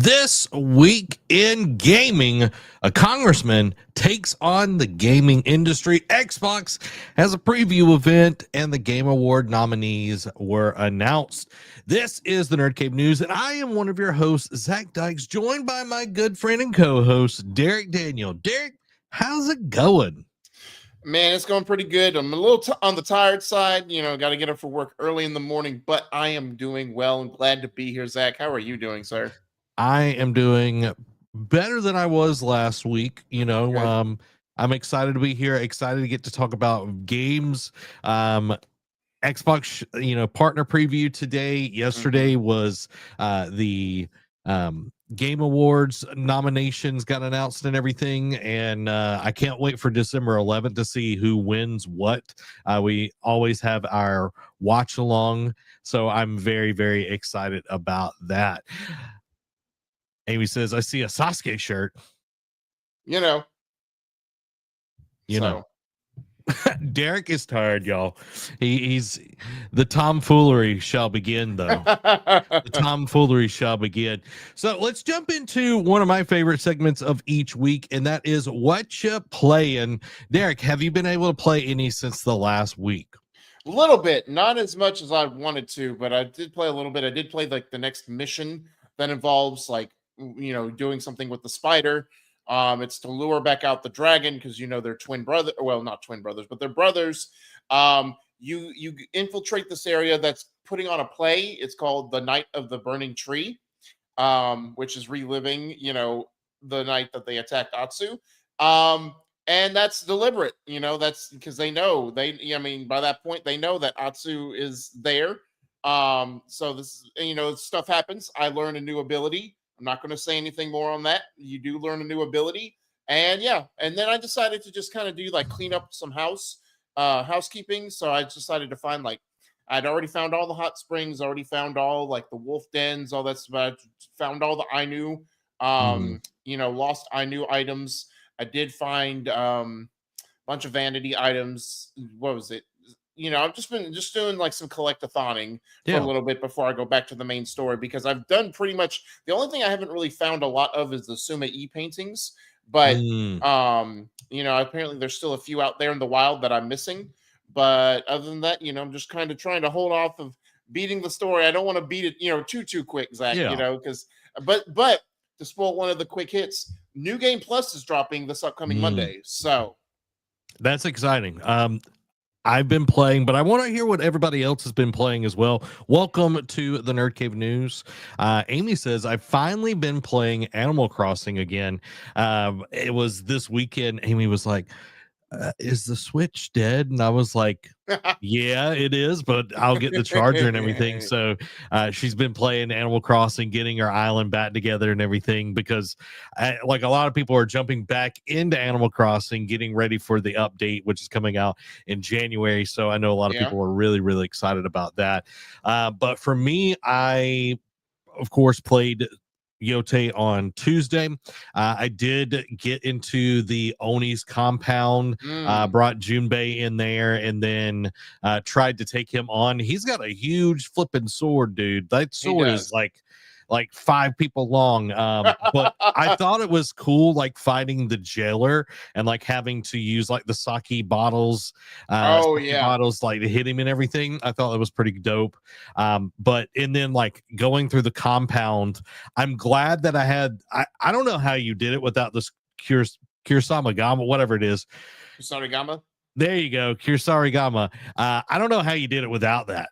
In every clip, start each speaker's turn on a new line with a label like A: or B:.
A: This week in gaming, a congressman takes on the gaming industry. Xbox has a preview event, and the Game Award nominees were announced. This is the NerdCave News, and I am one of your hosts, Zach Dykes, joined by my good friend and co-host, Derek Daniel. Derek, how's it going?
B: Man, it's going pretty good. I'm a little on the tired side. Got to get up for work early in the morning, but I am doing well and glad to be here, Zach. How are you doing, sir?
A: I am doing better than I was last week. I'm excited to be here, excited to get to talk about games. Xbox, partner preview today. Yesterday was the Game Awards nominations got announced and everything, and I can't wait for December 11th to see who wins what. We always have our watch along, so I'm very, very excited about that. Amy says, I see a Sasuke shirt.
B: You know.
A: Derek is tired, y'all. He's the tomfoolery shall begin, though. The tomfoolery shall begin. So let's jump into one of my favorite segments of each week, and that is what you playing. Derek, have you been able to play any since the last week?
B: A little bit, not as much as I wanted to, but I did play a little bit. I did play like the next mission that involves doing something with the spider. It's to lure back out the dragon because they're twin brother. Well, not twin brothers, but they're brothers. You infiltrate this area that's putting on a play. It's called the Night of the Burning Tree, which is reliving the night that they attacked Atsu. And that's deliberate. That's because they know by that point they know that Atsu is there. So this stuff happens. I learned a new ability. I'm not going to say anything more on that. You do learn a new ability. And then I decided to just kind of do clean up some housekeeping. So I decided to find I'd already found all the hot springs, already found all the wolf dens, all that stuff. I found all the Ainu, lost Ainu items. I did find a bunch of vanity items. What was it? I've just been doing some collectathoning for a little bit before I go back to the main story, because I've done pretty much the only thing I haven't really found a lot of is the Suma E paintings. But apparently there's still a few out there in the wild that I'm missing. But other than that, I'm just kind of trying to hold off of beating the story. I don't want to beat it, too quick, Zach, because but to spoil one of the quick hits, New Game Plus is dropping this upcoming Monday. So
A: that's exciting. I've been playing, but I want to hear what everybody else has been playing as well. Welcome to the NerdCave News. Amy says, I've finally been playing Animal Crossing again. It was this weekend. Amy was like, is the Switch dead? And I was like, yeah, it is, but I'll get the charger and everything. So she's been playing Animal Crossing, getting her island back together and everything, because a lot of people are jumping back into Animal Crossing, getting ready for the update, which is coming out in January. So I know a lot of people are really, really excited about that. But for me, I, of course, played Yote on Tuesday. I did get into the Oni's compound, brought Junbei in there, and then tried to take him on. He's got a huge flipping sword, dude. That sword is like 5 people long. But I thought it was cool, fighting the jailer and having to use the sake bottles, bottles to hit him and everything. I thought that was pretty dope. But then going through the compound, I'm glad that I don't know how you did it without this Kurosamagama, whatever it is.
B: Kusarigama?
A: There you go, Kurosamagama. I don't know how you did it without that.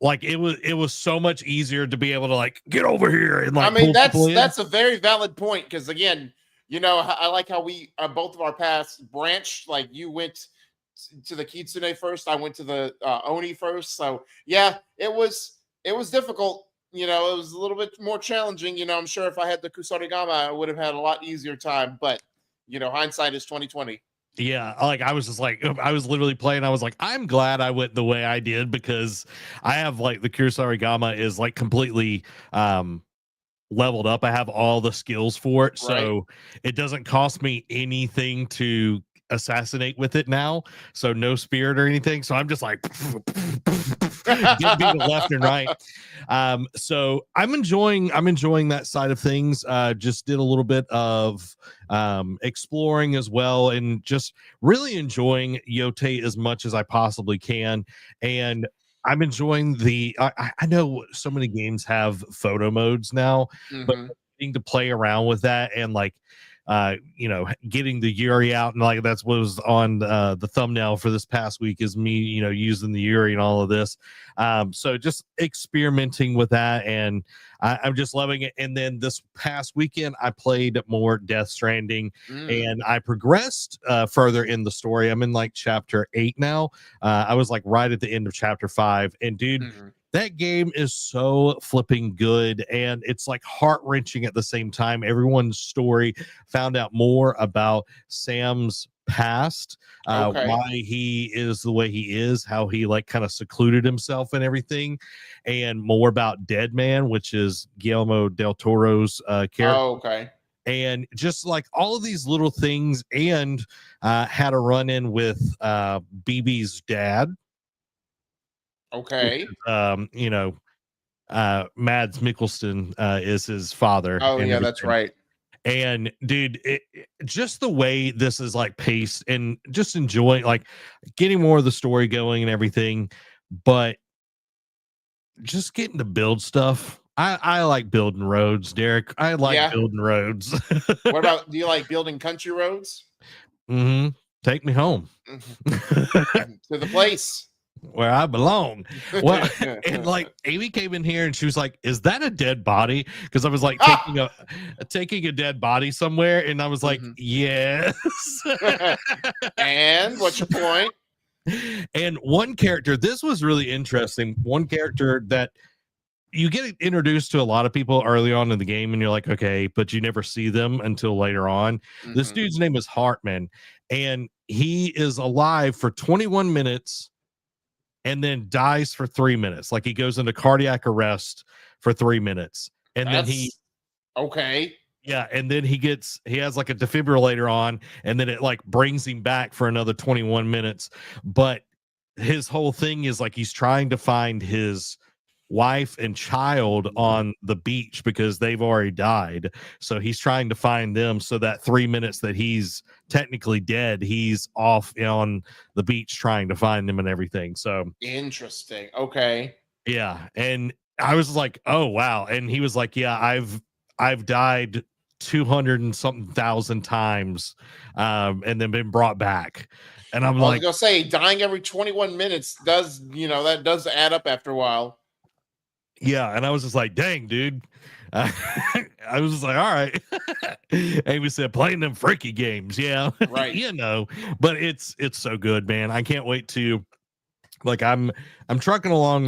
A: It was so much easier to be able to get over here and
B: that's a very valid point, because again, I like how we both of our paths branched. You went to the Kitsune first, I went to the Oni first. So yeah, it was difficult. It was a little bit more challenging. I'm sure if I had the Kusarigama, I would have had a lot easier time. But hindsight is 2020.
A: Yeah, I was literally playing. I was like, I'm glad I went the way I did, because I have the Kurosamagama is completely leveled up. I have all the skills for it, so it doesn't cost me anything to assassinate with it now. So no spirit or anything. So I'm just get beat left and right. So I'm enjoying that side of things. Just did a little bit of exploring as well, and just really enjoying Yote as much as I possibly can. And I'm enjoying I know so many games have photo modes now, but
B: Mhm.
A: getting to play around with that and like getting the Yuri out, and like that's what was on the thumbnail for this past week is me, using the Yuri and all of this. So just experimenting with that, and I'm just loving it. And then this past weekend, I played more Death Stranding,
B: Mm.
A: and I progressed further in the story. I'm in like chapter 8 now. I was like right at the end of chapter 5, and dude,
B: Mhm.
A: that game is so flipping good, and it's like heart-wrenching at the same time. Everyone's story, found out more about Sam's past,
B: Okay.
A: why he is the way he is, how he like kind of secluded himself and everything, and more about Dead Man, which is Guillermo del Toro's character,
B: Oh, okay.
A: and just like all of these little things. And had a run in with BB's dad, which
B: Okay.
A: is Mads Mikkelsen is his father
B: Oh,
A: and
B: yeah, that's
A: everything.
B: right.
A: And dude, just the way this is like paced, and just enjoying like getting more of the story going and everything, but just getting to build stuff. I like building roads, Derek. I like
B: Yeah.
A: building roads.
B: What about, do you like building country roads?
A: hmm Take me home.
B: Mhm. To the place.
A: Where I belong. Well, and like Amy came in here and she was like, "Is that a dead body?" Because I was like
B: Ah!
A: taking a dead body somewhere, and I was like,
B: Mhm.
A: "Yes."
B: And what's your point?
A: And one character, this was really interesting. One character that you get introduced to a lot of people early on in the game, and you're like, okay, but you never see them until later on. This
B: Mhm.
A: dude's name is Hartman, and he is alive for 21 minutes and then dies for 3 minutes. Like he goes into cardiac arrest for 3 minutes. And then
B: That's okay.
A: and then he has like a defibrillator on, and then it like brings him back for another 21 minutes. But his whole thing is like he's trying to find his wife and child on the beach because they've already died. So he's trying to find them, so that 3 minutes that he's technically dead, he's off on the beach trying to find them and everything. So
B: Interesting. Okay.
A: yeah, and I was like, "Oh wow!" And he was like, "Yeah, I've died 200 and something thousand times, and then been brought back." And I'm
B: I was
A: like,
B: gonna say dying every 21 minutes does, that does add up after a while.
A: "Yeah," and I was just like, "Dang, dude." I was just like, "All right." Amy said, "Playing them freaky games, yeah,
B: Right.
A: But it's so good, man. I can't wait to like I'm trucking along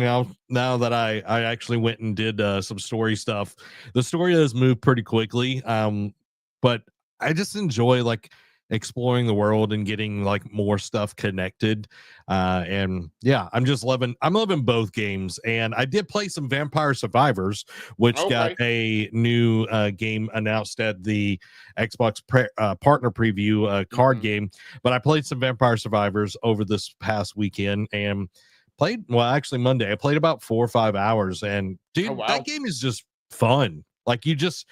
A: now that I actually went and did some story stuff. The story does move pretty quickly, but I just enjoy like exploring the world and getting like more stuff connected. And yeah, I'm loving both games. And I did play some Vampire Survivors, which got
B: Okay.
A: a new game announced at the Xbox partner preview card
B: Mhm.
A: game. But I played some Vampire Survivors over this past weekend, and played, well, actually Monday. I played about 4 or 5 hours, and
B: Oh,
A: dude, that
B: wow.
A: game is just fun. Like you just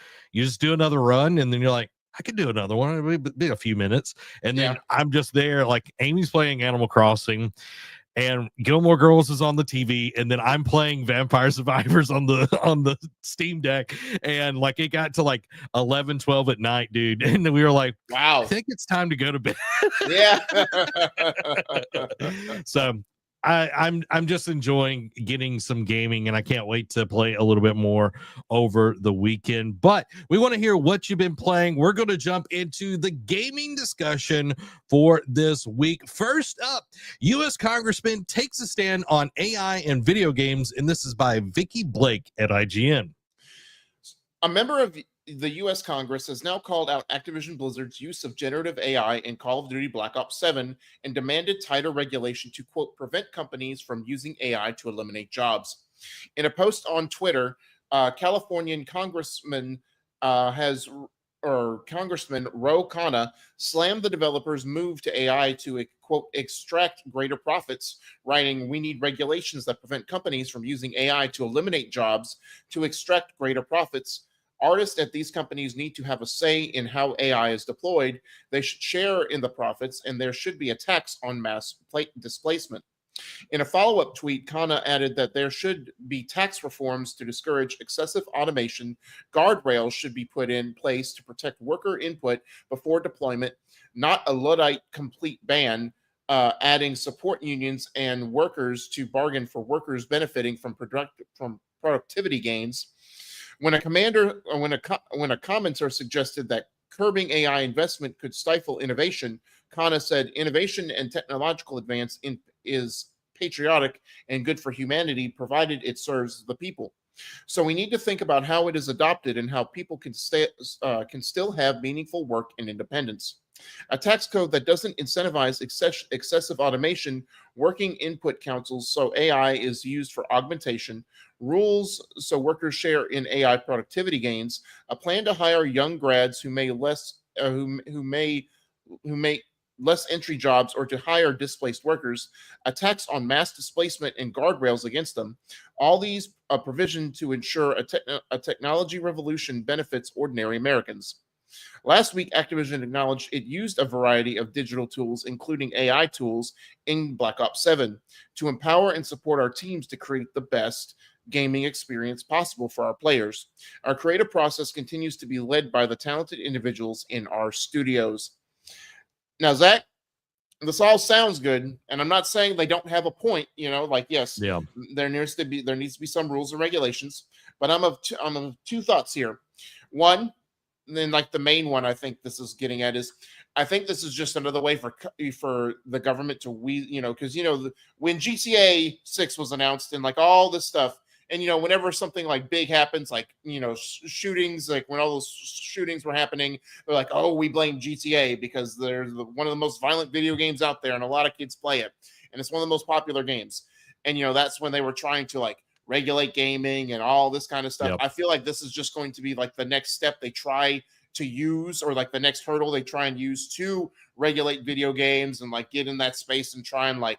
A: do another run, and then you're like, I could do another one. It'll be a few minutes, and then
B: Yeah.
A: I'm just there. Like Amy's playing Animal Crossing, and Gilmore Girls is on the TV, and then I'm playing Vampire Survivors on the Steam Deck, and like it got to like 11, 12 at night, dude, and then we were like, I
B: Wow.
A: think it's time to go to bed.
B: Yeah.
A: So I'm just enjoying getting some gaming, and I can't wait to play a little bit more over the weekend. But we want to hear what you've been playing. We're going to jump into the gaming discussion for this week. First up, U.S. Congressman takes a stand on AI and video games, and this is by Vicky Blake at IGN.
B: A member of the US Congress has now called out Activision Blizzard's use of generative AI in Call of Duty Black Ops 7 and demanded tighter regulation to, quote, prevent companies from using AI to eliminate jobs. In a post on Twitter, Californian Congressman Congressman Ro Khanna slammed the developers' move to AI to, quote, extract greater profits, writing, "We need regulations that prevent companies from using AI to eliminate jobs to extract greater profits. Artists at these companies need to have a say in how AI is deployed. They should share in the profits, and there should be a tax on mass displacement." In a follow up tweet, Khanna added that there should be tax reforms to discourage excessive automation. Guardrails should be put in place to protect worker input before deployment, not a Luddite complete ban. Adding support unions and workers to bargain for workers benefiting from productivity gains. When a commander, when a commenter suggested that curbing AI investment could stifle innovation, Khanna said, "Innovation and technological advance is patriotic and good for humanity, provided it serves the people. So we need to think about how it is adopted and how people can still have meaningful work and independence. A tax code that doesn't incentivize excessive automation, working input councils so AI is used for augmentation, rules so workers share in AI productivity gains, a plan to hire young grads who may make less entry jobs or to hire displaced workers, a tax on mass displacement and guardrails against them. All these a provision to ensure a technology revolution benefits ordinary Americans." Last week, Activision acknowledged it used a variety of digital tools, including AI tools, in Black Ops 7 to empower and support our teams to create the best gaming experience possible for our players. Our creative process continues to be led by the talented individuals in our studios. Now, Zach, this all sounds good, and I'm not saying they don't have a point. Like, yes,
A: Yeah.
B: there needs to be some rules and regulations, but I'm of two thoughts here. One, and then like the main one I think this is getting at is, I think this is just another way for the government to because when GTA 6 was announced and like all this stuff, and whenever something like big happens, like shootings, like when all those shootings were happening, they're like, "Oh, we blame GTA because they're one of the most violent video games out there, and a lot of kids play it, and it's one of the most popular games." And that's when they were trying to like regulate gaming and all this kind of stuff.
A: Yep.
B: I feel like this is just going to be like the next step they try to use, or like the next hurdle they try and use to regulate video games and like get in that space and try and like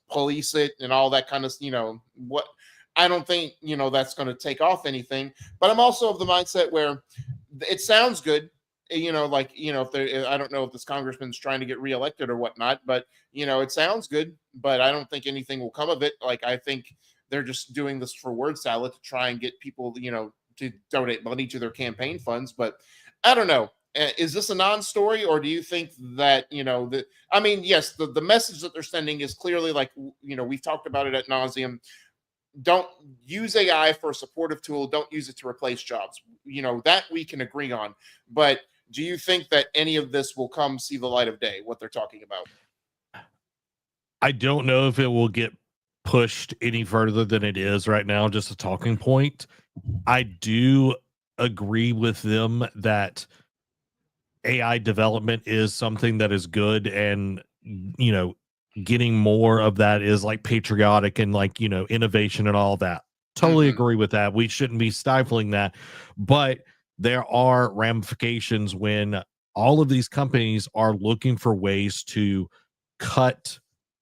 B: police it and all that kind of what. I don't think that's going to take off anything, but I'm also of the mindset where it sounds good. If there, I don't know if this congressman's trying to get reelected or whatnot, but it sounds good, but I don't think anything will come of it. Like, I think they're just doing this for word salad to try and get people, to donate money to their campaign funds. But I don't know. Is this a non-story, or do you think that, yes, the message that they're sending is clearly like, we've talked about it ad nauseum. Don't use AI for a supportive tool. Don't use it to replace jobs. That we can agree on. But do you think that any of this will come see the light of day, what they're talking about?
A: I don't know if it will get pushed any further than it is right now, just a talking point. I do agree with them that AI development is something that is good, and getting more of that is like patriotic and like innovation and all that. Totally agree with that. We shouldn't be stifling that, but there are ramifications when all of these companies are looking for ways to cut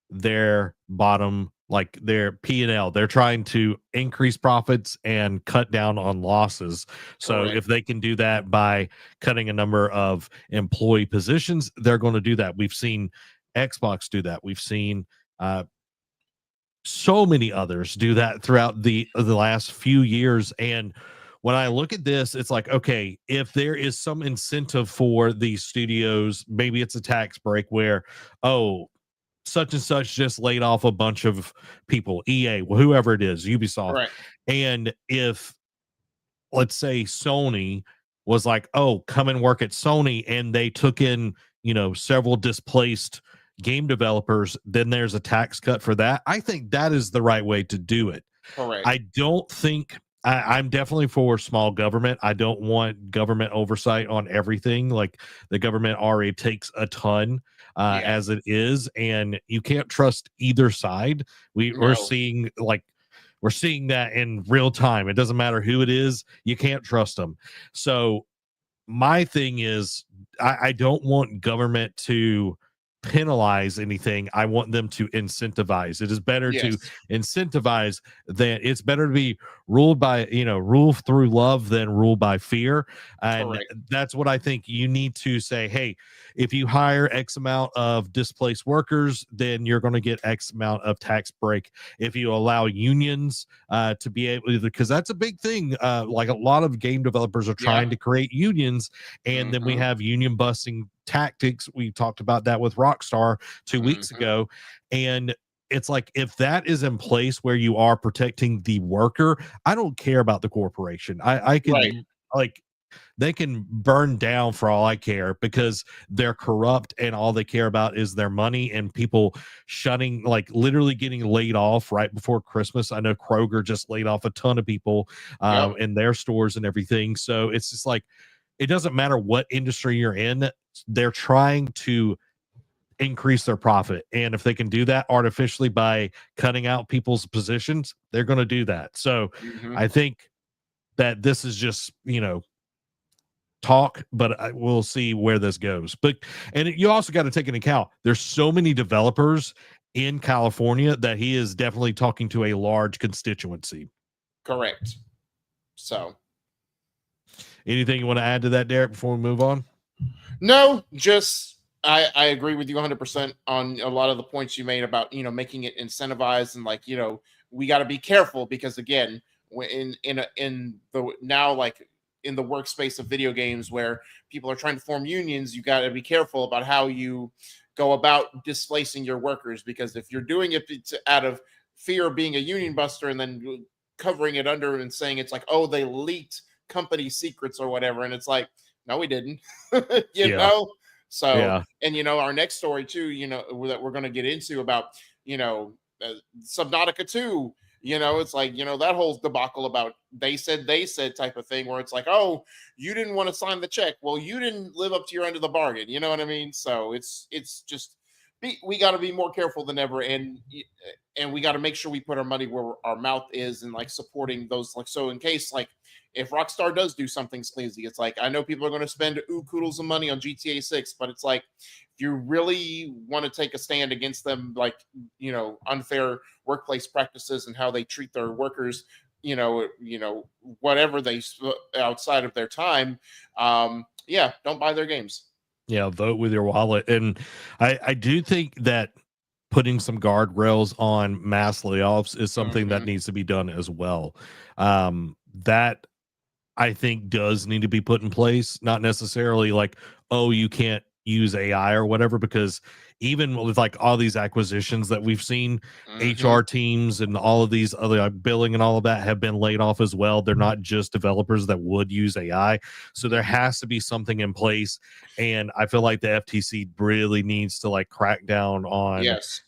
A: their bottom, like their P&L. They're trying to increase profits and cut down on losses. So
B: Correct.
A: if they can do that by cutting a number of employee positions, they're going to do that. We've seen Xbox do that. We've seen so many others do that throughout the last few years. And when I look at this, it's like, okay, if there is some incentive for these studios, maybe it's a tax break where, oh, such and such just laid off a bunch of people, EA, whoever it is, Ubisoft.
B: Right.
A: And if, let's say, Sony was like, oh, come and work at Sony, and they took in, several displaced game developers, then there's a tax cut for that. I think that is the right way to do it.
B: Correct.
A: I don't think I'm definitely for small government. I don't want government oversight on everything. Like, the government already takes a ton as it is, and you can't trust either side. We're seeing that in real time. It doesn't matter who it is, you can't trust them. So my thing is, I don't want government to penalize anything. I want them to incentivize. It is better to
B: Yes,
A: incentivize than it's better to be ruled by, rule through love than rule by fear. And
B: correct.
A: that's what I think you need to say. Hey, if you hire X amount of displaced workers, then you're going to get X amount of tax break. If you allow unions to be able, because that's a big thing. Like a lot of game developers are
B: Yeah.
A: trying to create unions, and then we
B: Hmm.
A: have union busting tactics. We talked about that with Rockstar 2 weeks
B: Hmm.
A: ago. And it's like, if that is in place where you are protecting the worker, I don't care about the corporation. I
B: Right.
A: can, like, they can burn down for all I care, because they're corrupt and all they care about is their money, and people shutting, like literally getting laid off right before Christmas. I know Kroger just laid off a ton of people
B: Yep.
A: in their stores and everything. So it's just like, it doesn't matter what industry you're in, they're trying to increase their profit. And if they can do that artificially by cutting out people's positions, they're going to do that. So
B: Hmm.
A: I think that this is just, talk, but we'll see where this goes. But, and you also got to take into account, there's so many developers in California that he is definitely talking to a large constituency.
B: Correct. So
A: Anything you want to add to that, Derek, before we move on?
B: no, just I agree with you 100% on a lot of the points you made about making it incentivized, and like we got to be careful, because again, in the now, like in the workspace of video games where people are trying to form unions, you got to be careful about how you go about displacing your workers, because if you're doing it out of fear of being a union buster and then covering it under and saying it's like, oh, they leaked company secrets or whatever, and it's like, no, we didn't. you
A: Yeah.
B: know so,
A: Yeah.
B: and our next story too, that we're going to get into about Subnautica 2. It's like, that whole debacle about they said type of thing, where it's like, oh, you didn't want to sign the check, well, you didn't live up to your end of the bargain, you know what I mean? So it's just, we got to be more careful than ever, and we got to make sure we put our money where our mouth is, and like supporting those, like, so in case, like, if Rockstar does do something sleazy, it's like, I know people are going to spend oodles of money on GTA 6, but it's like, if you really want to take a stand against them, like, unfair workplace practices and how they treat their workers, whatever they outside of their time, yeah, don't buy their games.
A: Yeah, vote with your wallet. And I do think that putting some guardrails on mass layoffs is something that
B: Hmm.
A: needs to be done as well. That I think does need to be put in place, not necessarily like, oh, you can't use AI or whatever, because even with like all these acquisitions that we've seen,
B: Hmm.
A: HR teams and all of these other billing and all of that have been laid off as well. They're not just developers that would use AI. So there
B: Hmm.
A: has to be something in place. And I feel like the FTC really needs to like crack down on
B: Yes.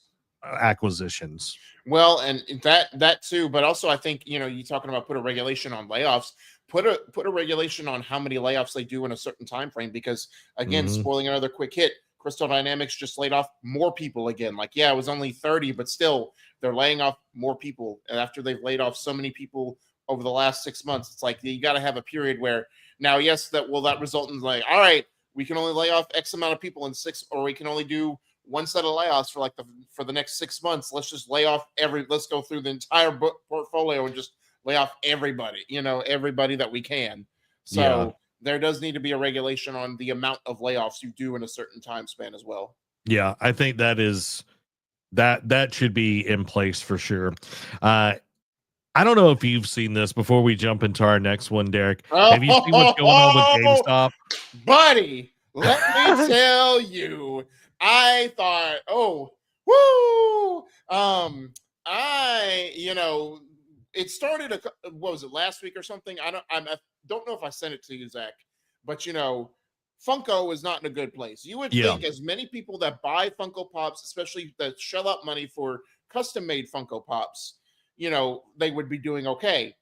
A: acquisitions.
B: Well, and that too, but also I think, you talking about put a regulation on layoffs, put a regulation on how many layoffs they do in a certain time frame, because again,
A: Hmm.
B: spoiling another quick hit, Crystal Dynamics just laid off more people again. Like, yeah, it was only 30, but still they're laying off more people. And after they've laid off so many people over the last 6 months, it's like you got to have a period where, now, yes, that result in like, all right, we can only lay off X amount of people in six, or we can only do one set of layoffs for like for the next 6 months. Let's just lay off let's go through the entire book portfolio and just lay off everybody, everybody that we can.
A: Yeah.
B: So there does need to be a regulation on the amount of layoffs you do in a certain time span as well.
A: Yeah. I think that should be in place for sure. Uh, I don't know if you've seen this before we jump into our next one, Derek. Have you seen what's going on with
B: Oh,
A: GameStop?
B: buddy, let me tell you, I thought, oh, woo, it started what was it, last week or something? I don't know if I sent it to you, Zach, but Funko is not in a good place. You would
A: Yeah.
B: think as many people that buy Funko Pops, especially that shell out money for custom made Funko Pops, they would be doing okay.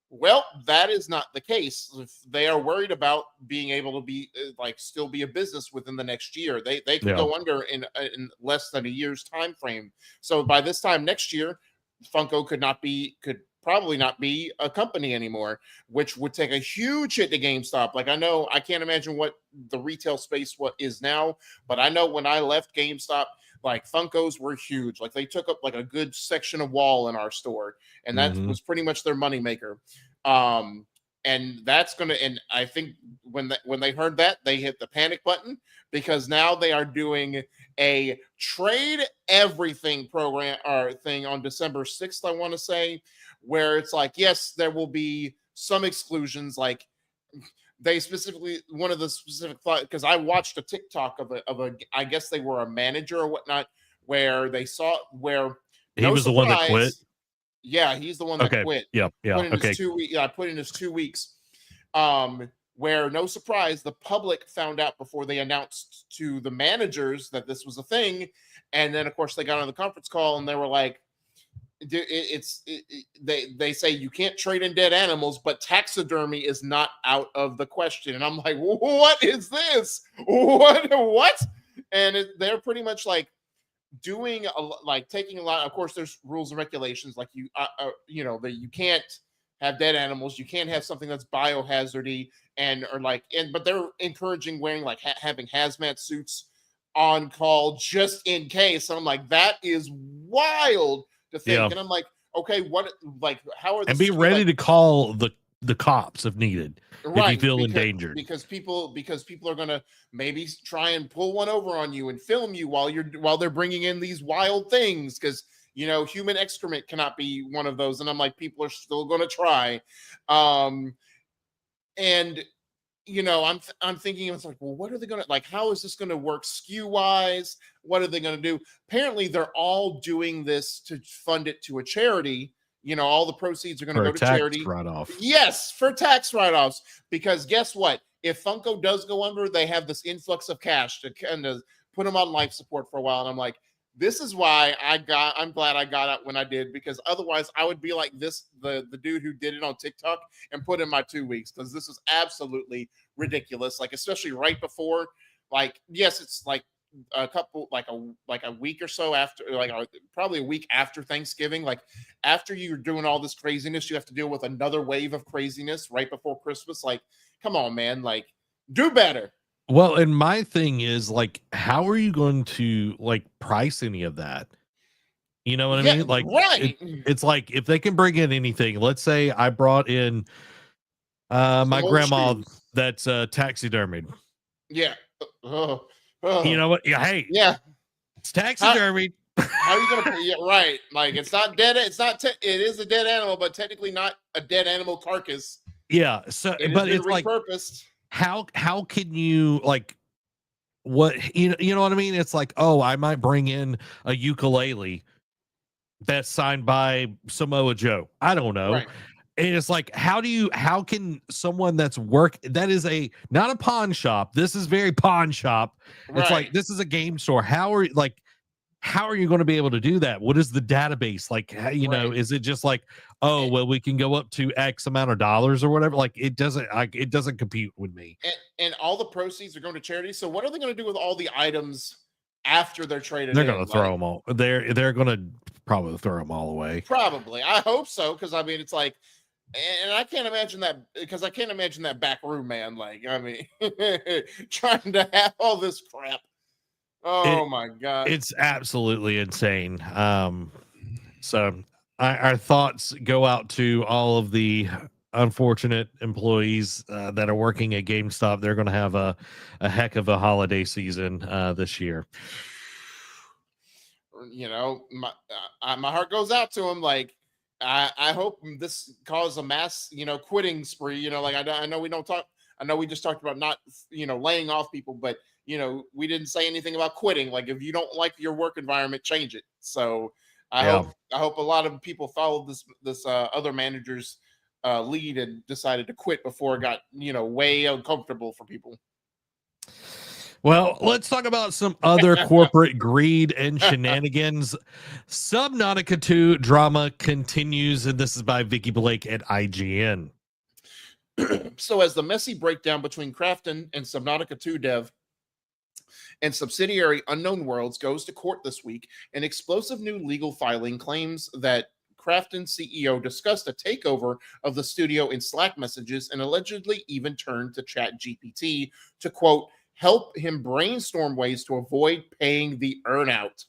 B: Well, that is not the case. If they are worried about being able to be like still be a business within the next year, they could
A: Yeah.
B: go under in less than a year's time frame. So by this time next year, Funko could probably not be a company anymore, which would take a huge hit to GameStop. Like I can't imagine what the retail space what is now, but I know when I left GameStop, like Funkos were huge. Like they took up like a good section of wall in our store, and that
A: Mhm.
B: was pretty much their moneymaker. Um, and that's gonna, and I think when they heard that, they hit the panic button because now they are doing a trade everything program or thing on December 6th, I want to say, where it's like, yes, there will be some exclusions. Like they specifically, one of the specific thought, because I watched a TikTok of a, I guess they were a manager or whatnot, where they saw where
A: He
B: no
A: was the one that quit.
B: surprise. Yeah, he's the one that
A: Okay.
B: quit.
A: Yeah. Yeah.
B: Put in his
A: Okay.
B: 2 week. Yeah, put in his 2 weeks. Where no surprise, the public found out before they announced to the managers that this was a thing, and then of course they got on the conference call and they were like, they say you can't trade in dead animals, but taxidermy is not out of the question. And I'm like, what is this? What? And they're pretty much like doing like taking a lot. Of course, there's rules and regulations like that you can't have dead animals, you can't have something that's biohazardy, but they're encouraging wearing like having hazmat suits on call just in case. And I'm like, that is wild to think.
A: Yeah.
B: And I'm like, okay, what, like, how are
A: And
B: this
A: be ready
B: like,
A: to call the cops if needed, if you
B: right,
A: feel endangered.
B: because people are gonna maybe try and pull one over on you and film you while they're bringing in these wild things, because human excrement cannot be one of those. And I'm like, people are still gonna try. And I'm thinking, it's like, well, what are they gonna, like, how is this gonna work SKU wise? What are they gonna do? Apparently they're all doing this to fund it to a charity. All the proceeds are going to
A: For
B: go
A: a
B: to
A: tax
B: charity.
A: write-off.
B: Yes, for tax write-offs. Because guess what? If Funko does go under, they have this influx of cash to kind of put them on life support for a while. And I'm like, this is why I'm glad I got out when I did, because otherwise I would be like the dude who did it on TikTok and put in my 2 weeks, because this is absolutely ridiculous. Like, especially right before, like, yes, it's like a couple, like a week or so after, like probably a week after Thanksgiving. Like, after you're doing all this craziness, you have to deal with another wave of craziness right before Christmas. Like, come on, man, like, do better.
A: Well, and my thing is, like, how are you going to like price any of that? You know what I
B: Yeah,
A: mean? Like
B: right.
A: it's like if they can bring in anything, let's say I brought in
B: Some
A: my
B: old
A: grandma
B: shoes.
A: that's taxidermied.
B: Yeah. Oh,
A: You
B: oh.
A: know what? Yeah, hey,
B: Yeah.
A: it's
B: How
A: taxidermied.
B: how are you gonna? Yeah, right. Like, it's not dead. It's not. It is a dead animal, but technically not a dead animal carcass.
A: Yeah, so
B: It has
A: but
B: been
A: it's like
B: repurposed.
A: how can you like what you know what I mean? It's like, oh, I might bring in a ukulele that's signed by Samoa Joe. I don't know.
B: Right.
A: And it's like, how can someone that's that is not a pawn shop. This is very pawn shop. It's like,
B: Right.
A: this is a game store. How are you going to be able to do that? What is the database? Like,
B: Right.
A: is it just like, oh, well, we can go up to X amount of dollars or whatever? Like, it doesn't compute with me.
B: And all the proceeds are going to charity. So what are they going to do with all the items after they're traded
A: They're going
B: in?
A: to throw
B: Like,
A: them all. They're going to probably throw them all away.
B: probably. I hope so, because I mean, it's like, and I can't imagine that, because I can't imagine that back room, man. Like, I mean, trying to have all this crap. Oh my god.
A: It's absolutely insane. So our thoughts go out to all of the unfortunate employees that are working at GameStop. They're going to have a heck of a holiday season this year.
B: My heart goes out to him. Like, I hope this causes a mass, quitting spree. Like, I know we don't talk. I know we just talked about not, laying off people, but we didn't say anything about quitting. Like, if you don't like your work environment, change it. So
A: Yeah.
B: I hope a lot of people followed this other manager's lead and decided to quit before it got way uncomfortable for people.
A: Well, let's talk about some other corporate greed and shenanigans. Subnautica 2 drama continues, and this is by Vicky Blake at IGN.
B: So, as the messy breakdown between Krafton and Subnautica 2 dev and subsidiary Unknown Worlds goes to court this week, an explosive new legal filing claims that Krafton CEO discussed a takeover of the studio in Slack messages and allegedly even turned to ChatGPT to, quote, help him brainstorm ways to avoid paying the earnout.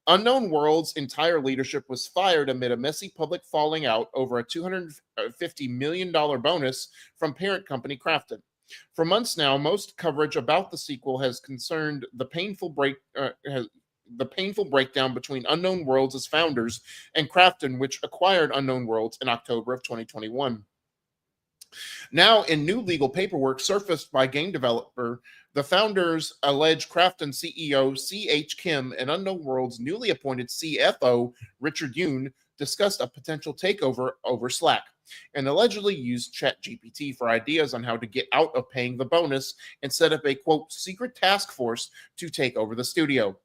B: Unknown World's entire leadership was fired amid a messy public falling out over a $250 million bonus from parent company Krafton. For months now, most coverage about the sequel has concerned the painful breakdown between Unknown Worlds' founders and Krafton, which acquired Unknown Worlds in October of 2021. Now, in new legal paperwork surfaced by game developer, the founders allege Krafton CEO C.H. Kim and Unknown Worlds' newly appointed CFO Richard Yoon discussed a potential takeover over Slack and allegedly used ChatGPT for ideas on how to get out of paying the bonus and set up a, quote, secret task force to take over the studio.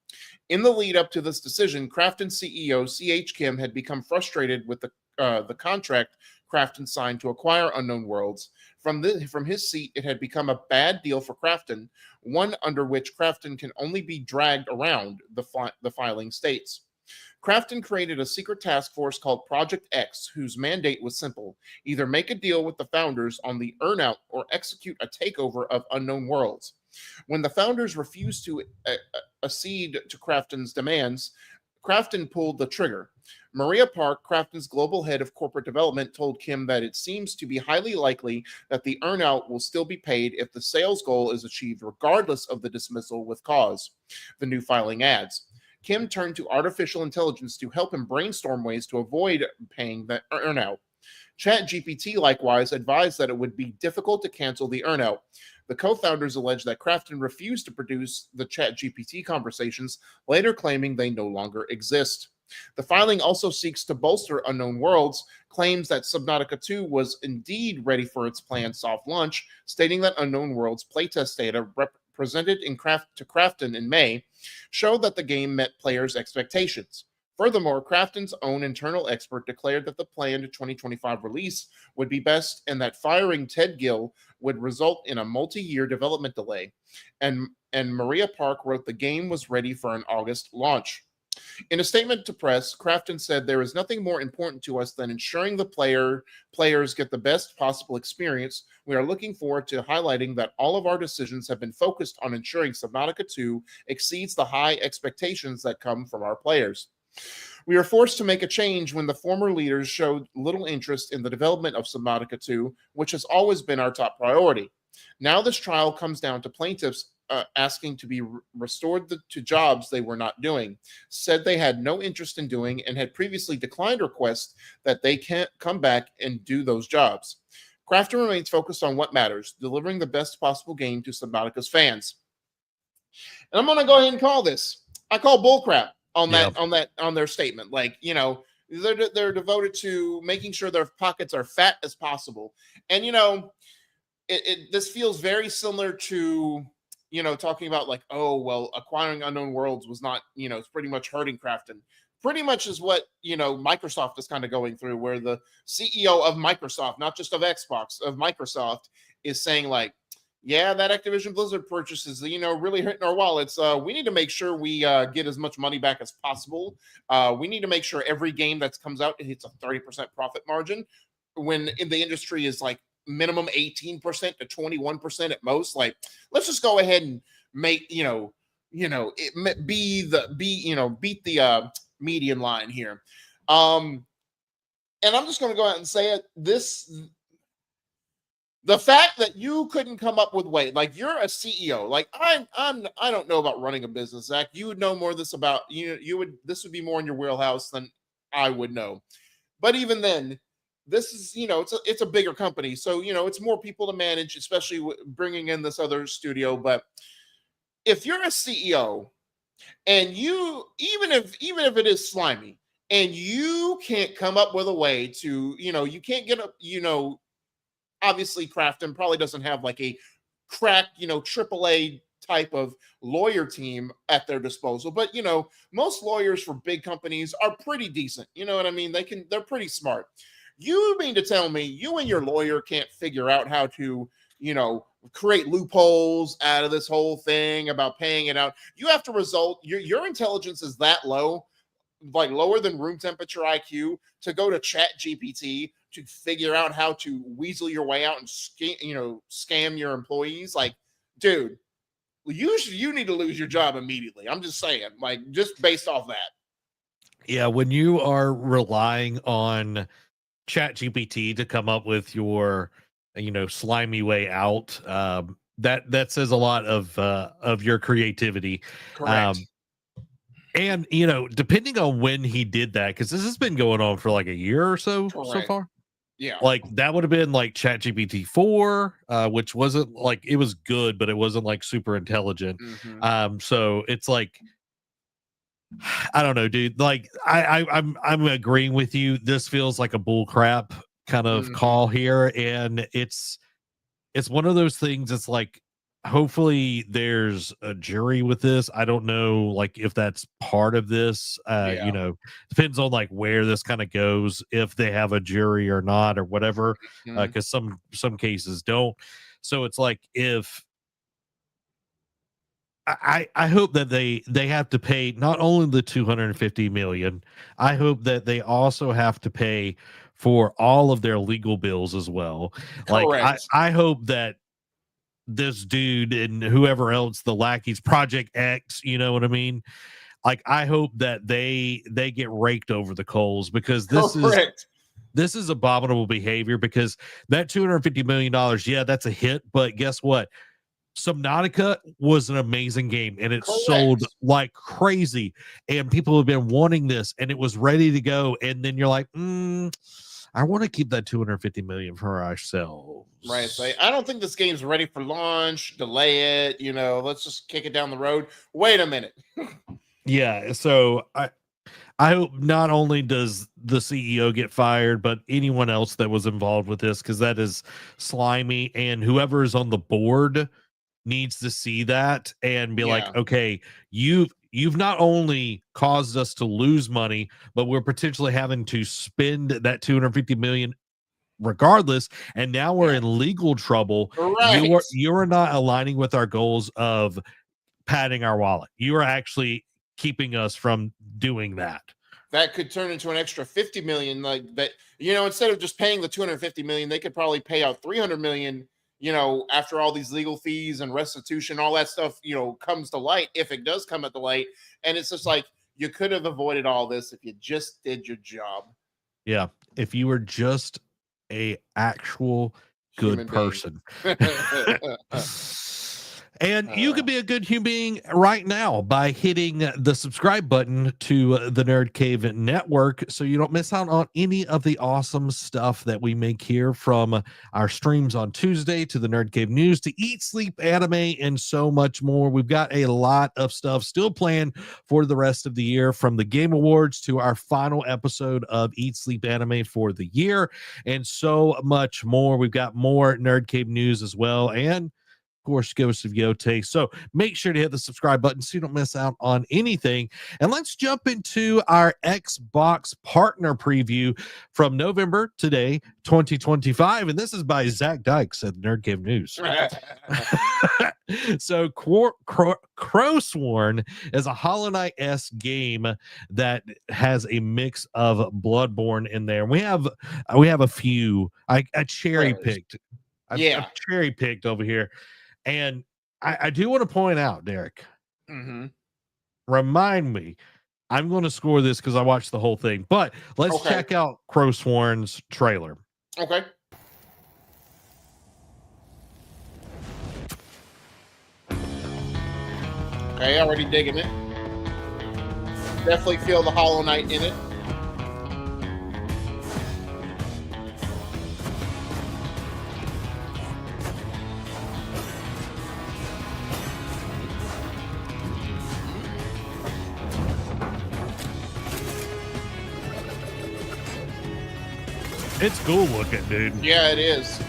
B: In the lead up to this decision, Krafton CEO C.H. Kim had become frustrated with the contract Krafton signed to acquire Unknown Worlds. From his seat, it had become a bad deal for Krafton, one under which Krafton can only be dragged around, the filing states. Krafton created a secret task force called Project X, whose mandate was simple: either make a deal with the founders on the earnout or execute a takeover of Unknown Worlds. When the founders refused to accede to Krafton's demands, Krafton pulled the trigger. Maria Park, Krafton's global head of corporate development, told Kim that it seems to be highly likely that the earnout will still be paid if the sales goal is achieved regardless of the dismissal with cause, the new filing adds. Kim turned to artificial intelligence to help him brainstorm ways to avoid paying the earnout. ChatGPT likewise advised that it would be difficult to cancel the earnout. The co-founders allege that Krafton refused to produce the ChatGPT conversations, later claiming they no longer exist. The filing also seeks to bolster Unknown Worlds, claims that Subnautica 2 was indeed ready for its planned soft launch, stating that Unknown Worlds playtest data presented to Krafton in May showed that the game met players' expectations. Furthermore, Krafton's own internal expert declared that the planned 2025 release would be best and that firing Ted Gill would result in a multi-year development delay. And Maria Park wrote the game was ready for an August launch. In a statement to press, Krafton said, there is nothing more important to us than ensuring the players get the best possible experience. We are looking forward to highlighting that all of our decisions have been focused on ensuring Subnautica 2 exceeds the high expectations that come from our players. We are forced to make a change when the former leaders showed little interest in the development of Subnautica 2, which has always been our top priority. Now this trial comes down to plaintiffs asking to be restored to jobs they were not doing, said they had no interest in doing, and had previously declined requests that they can't come back and do those jobs. Krafton remains focused on what matters, delivering the best possible game to Subnautica's fans. And I'm going to go ahead and call this. I call bullcrap on their statement. Like, you know, they're devoted to making sure their pockets are fat as possible. And, you know, this feels very similar to, you know, talking about like, oh, well, acquiring Unknown Worlds was not, you know, it's pretty much hurting Krafton. Pretty much is what, you know, Microsoft is kind of going through, where the CEO of Microsoft, not just of Xbox, of Microsoft, is saying like, yeah, that Activision Blizzard purchase is, you know, really hurting our wallets. We need to make sure we get as much money back as possible. We need to make sure every game that comes out, it hits a 30% profit margin, when in the industry is like minimum 18% to 21% at most. Like, let's just go ahead and make, beat the median line here. And I'm just going to go out and say it. The fact that you couldn't come up with weight, like you're a CEO, like I don't know about running a business, Zach. You would know more this about this would be more in your wheelhouse than I would know. But even then, this is, you know, it's a bigger company, so you know it's more people to manage, especially bringing in this other studio. But if you're a CEO and you, even if it is slimy, and you can't come up with a way to, you know, you can't get up, you know, obviously Krafton probably doesn't have like a crack, you know, AAA type of lawyer team at their disposal, but you know, most lawyers for big companies are pretty decent. You know what I mean? They're pretty smart. You mean to tell me you and your lawyer can't figure out how to, you know, create loopholes out of this whole thing about paying it out? You have to result, your intelligence is that low. like lower than room temperature IQ to go to Chat GPT to figure out how to weasel your way out and scam your employees. Like, dude, you need to lose your job immediately. I'm just saying, like, just based off that.
A: Yeah, when you are relying on Chat GPT to come up with your, slimy way out, that says a lot of your creativity.
B: Correct.
A: And depending on when he did that, because this has been going on for like a year or so
B: Correct.
A: far.
B: Yeah.
A: Like that would have been like ChatGPT 4, which wasn't like, it was good, but it wasn't like super intelligent. So it's like, I don't know, dude. Like I'm agreeing with you. This feels like a bull crap kind of call here, and it's one of those things. It's like, hopefully there's a jury with this. I don't know, like, if that's part of this. Depends on like where this kind of goes, if they have a jury or not, or whatever. Because some cases don't. So it's like, if I hope that they have to pay not only the 250 million, I hope that they also have to pay for all of their legal bills as well.
B: Correct.
A: Like I hope that this dude and whoever else, the lackeys, Project X, you know what I mean? Like, I hope that they get raked over the coals, because this is abominable behavior. Because that $250 million, yeah, that's a hit, but guess what? Subnautica was an amazing game, and it sold like crazy, and people have been wanting this, and it was ready to go. And then you're like, I want to keep that 250 million for ourselves.
B: Right. So I don't think this game's ready for launch. Delay it. Let's just kick it down the road. Wait a minute.
A: Yeah. So I hope not only does the CEO get fired, but anyone else that was involved with this, because that is slimy, and whoever is on the board needs to see that and be like, okay, you've not only caused us to lose money, but we're potentially having to spend that 250 million regardless, and now we're in legal trouble.
B: Right.
A: You are not aligning with our goals of padding our wallet. You are actually keeping us from doing that.
B: That could turn into an extra 50 million. Like that, instead of just paying the 250 million, they could probably pay out 300 million, after all these legal fees and restitution, all that stuff, comes to light, if it does come at the light. And it's just like, you could have avoided all this if you just did your job.
A: Yeah. If you were just a actual good person. And you could be a good human being right now by hitting the subscribe button to the Nerd Cave Network, so you don't miss out on any of the awesome stuff that we make here, from our streams on Tuesday to the Nerd Cave News to Eat, Sleep, Anime, and so much more. We've got a lot of stuff still planned for the rest of the year, from the Game Awards to our final episode of Eat, Sleep, Anime for the year, and so much more. We've got more Nerd Cave News as well, and course, Ghost of Yote. So make sure to hit the subscribe button so you don't miss out on anything. And let's jump into our Xbox partner preview from November today, 2025. And this is by Zach Dykes at Nerd Cave News. So Crowsworn is a Hollow Knight-esque game that has a mix of Bloodborne in there. We have a few. I cherry picked. I've cherry picked over here. And I do want to point out, Derek, remind me, I'm going to score this because I watched the whole thing, but let's check out Crowsworn's trailer.
B: Okay, already digging it. Definitely feel the Hollow Knight in it.
A: It's cool looking, dude.
B: Yeah, it is.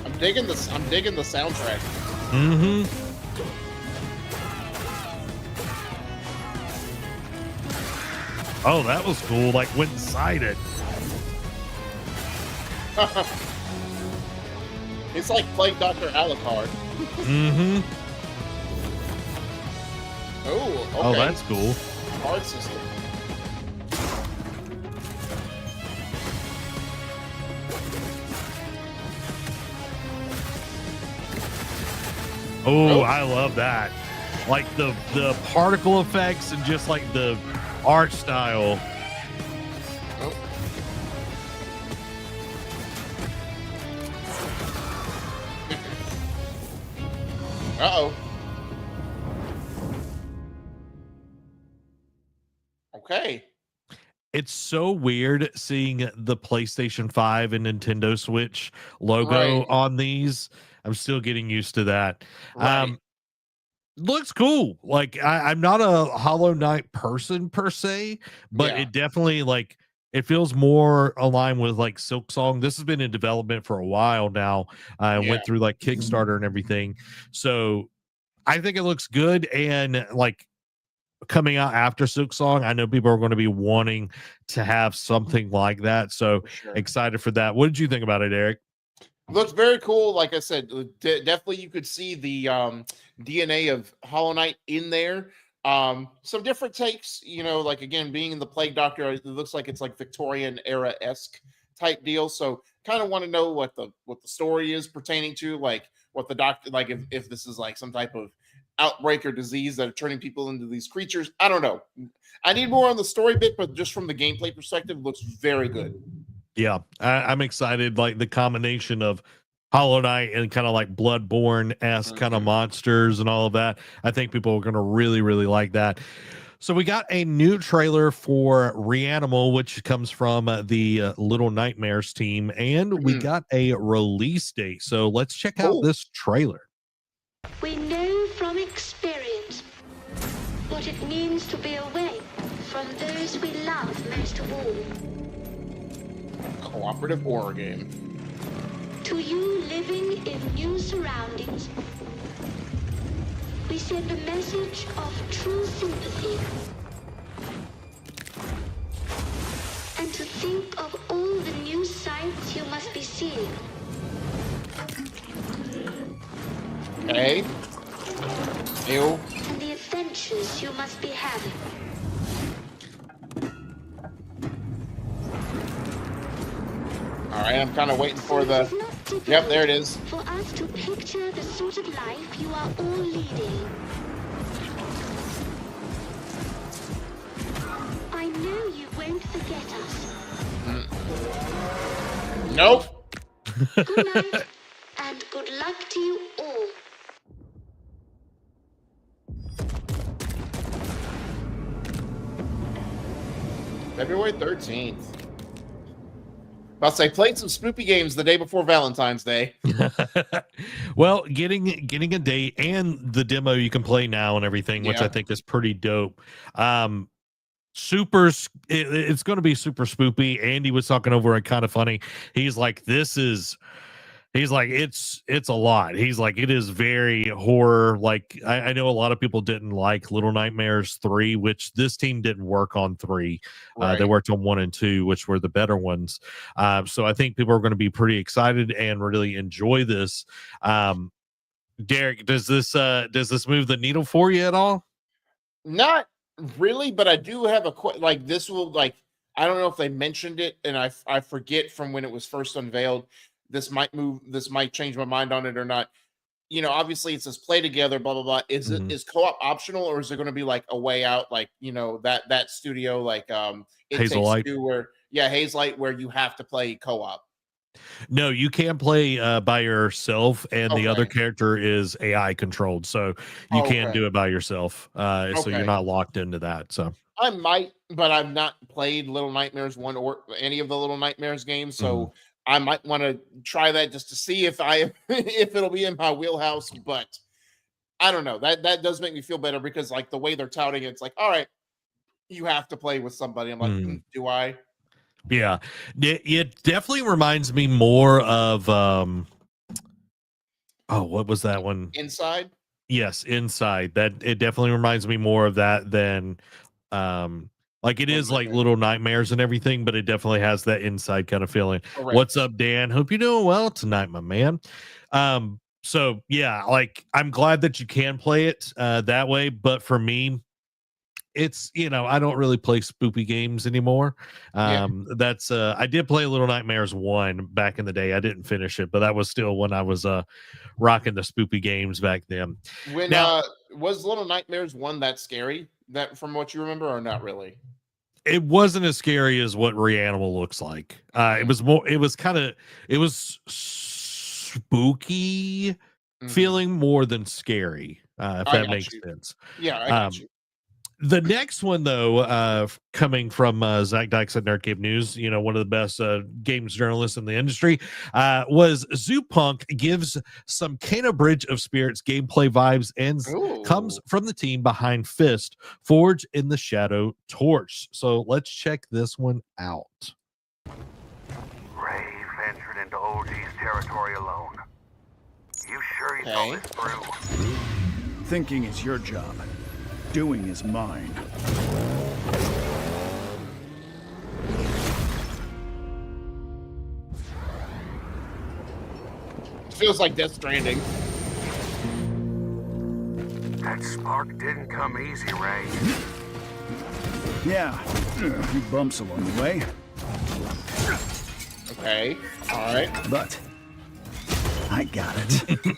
B: I'm digging the soundtrack.
A: Oh, that was cool. Like, went inside it.
B: It's like playing Dr. Alucard.
A: Oh, okay. Oh, that's cool.
B: Card system.
A: Oh, I love that. Like the particle effects and just like the art style.
B: Oh. Uh-oh. Okay.
A: It's so weird seeing the PlayStation 5 and Nintendo Switch logo
B: Right.
A: on these. I'm still getting used to that.
B: Right.
A: Looks cool. Like I'm not a Hollow Knight person per se, but
B: Yeah.
A: it definitely like it feels more aligned with like Silk Song. This has been in development for a while now. I
B: Yeah.
A: went through like Kickstarter and everything. So I think it looks good, and like coming out after Silk Song, I know people are going to be wanting to have something like that. So
B: For sure.
A: excited for that. What did you think about it, Eric?
B: Looks very cool. Like I said, definitely you could see the DNA of Hollow Knight in there. Some different takes, like again, being in the Plague Doctor, it looks like it's like Victorian era esque type deal. So kind of want to know what the story is pertaining to, like what the doctor, like if this is like some type of outbreak or disease that are turning people into these creatures. I don't know. I need more on the story bit, but just from the gameplay perspective, looks very good.
A: Yeah, I'm excited. Like the combination of Hollow Knight and kind of like Bloodborne esque kind of
B: Mhm.
A: monsters and all of that. I think people are going to really, really like that. So we got a new trailer for Reanimal, which comes from the Little Nightmares team, and we
B: Mhm.
A: got a release date. So let's check out
B: Cool.
A: this trailer.
C: We know from experience what it means to be away from those we love most of all.
B: Cooperative horror game.
C: To you living in new surroundings, we send a message of true sympathy. And to think of all the new sights you must be seeing.
B: Okay. Ew.
C: And the adventures you must be having.
B: All right, I'm kind of waiting for
C: So
B: the.
C: it is not difficult
B: Yep, there it is.
C: for us to picture the sort of life you are all leading. I know you won't forget us.
B: Nope.
C: Good night, and good luck to you all.
B: February 13th. About to say, played some spoopy games the day before Valentine's Day.
A: Well, getting a date and the demo you can play now and everything, which I
B: Yeah.
A: think is pretty dope. It's going to be super spoopy. Andy was talking over it, kind of funny. He's like, it's a lot. He's like, it is very horror. Like I know a lot of people didn't like Little Nightmares 3, which this team didn't work on 3. They
B: Right.
A: worked on 1 and 2, which were the better ones. So I think people are going to be pretty excited and really enjoy this. Derek, does this move the needle for you at all?
B: Not really, but I do have like this will like I don't know if they mentioned it, and I forget from when it was first unveiled. This might change my mind on it or not. Obviously it says play together, blah blah blah.
A: Mhm.
B: Is co-op optional, or is there going to be like a way out, like that studio like It Takes
A: Hazelite.
B: Two, where Hazelight, where you have to play co-op.
A: No, you can't play by yourself, and the other
B: Okay.
A: character is AI controlled, so you can
B: Okay.
A: do it by yourself. So you're
B: Okay.
A: not locked into that. So
B: I might, but I've not played Little Nightmares 1 or any of the Little Nightmares games,
A: mhm.
B: so I might want to try that just to see if I if it'll be in my wheelhouse. But I don't know. That does make me feel better, because like the way they're touting it, it's like, all right, you have to play with somebody. I'm like,
A: Mm.
B: do I?
A: Yeah, it definitely reminds me more of oh, what was that one?
B: Inside?
A: Yes, Inside. That it definitely reminds me more of that than like it
B: Little
A: is like
B: Nightmares.
A: Little Nightmares and everything, but it definitely has that Inside kind of feeling. What's
B: Correct.
A: up, Dan? Hope you're doing well tonight, my man. So yeah, like I'm glad that you can play it that way, but for me, it's, you know, I don't really play spoopy games anymore. That's I did play Little Nightmares 1 back in the day. I didn't finish it, but that was still when I was rocking the spoopy games back then.
B: When
A: Now,
B: was Little Nightmares 1 that scary? That from what you remember, or not really?
A: it wasn't as scary as what Reanimal looks like. It was spooky feeling more than scary, if
B: I
A: that
B: got
A: makes
B: you.
A: sense.
B: Yeah, I got you.
A: The next one, though, coming from Zach Dykes at NerdCave News, you know, one of the best games journalists in the industry, was Zoopunk gives some Kano Bridge of Spirits gameplay vibes and comes from the team behind Fist, Forge in the Shadow Torch. So let's check this one out.
D: Ray ventured into OG's territory alone. You sure you thought this through?
E: Thinking is your job. Doing is mine.
B: Feels like Death Stranding.
D: That spark didn't come easy, Ray.
E: Yeah, a few bumps along the way.
B: Okay, all right.
E: But I got it.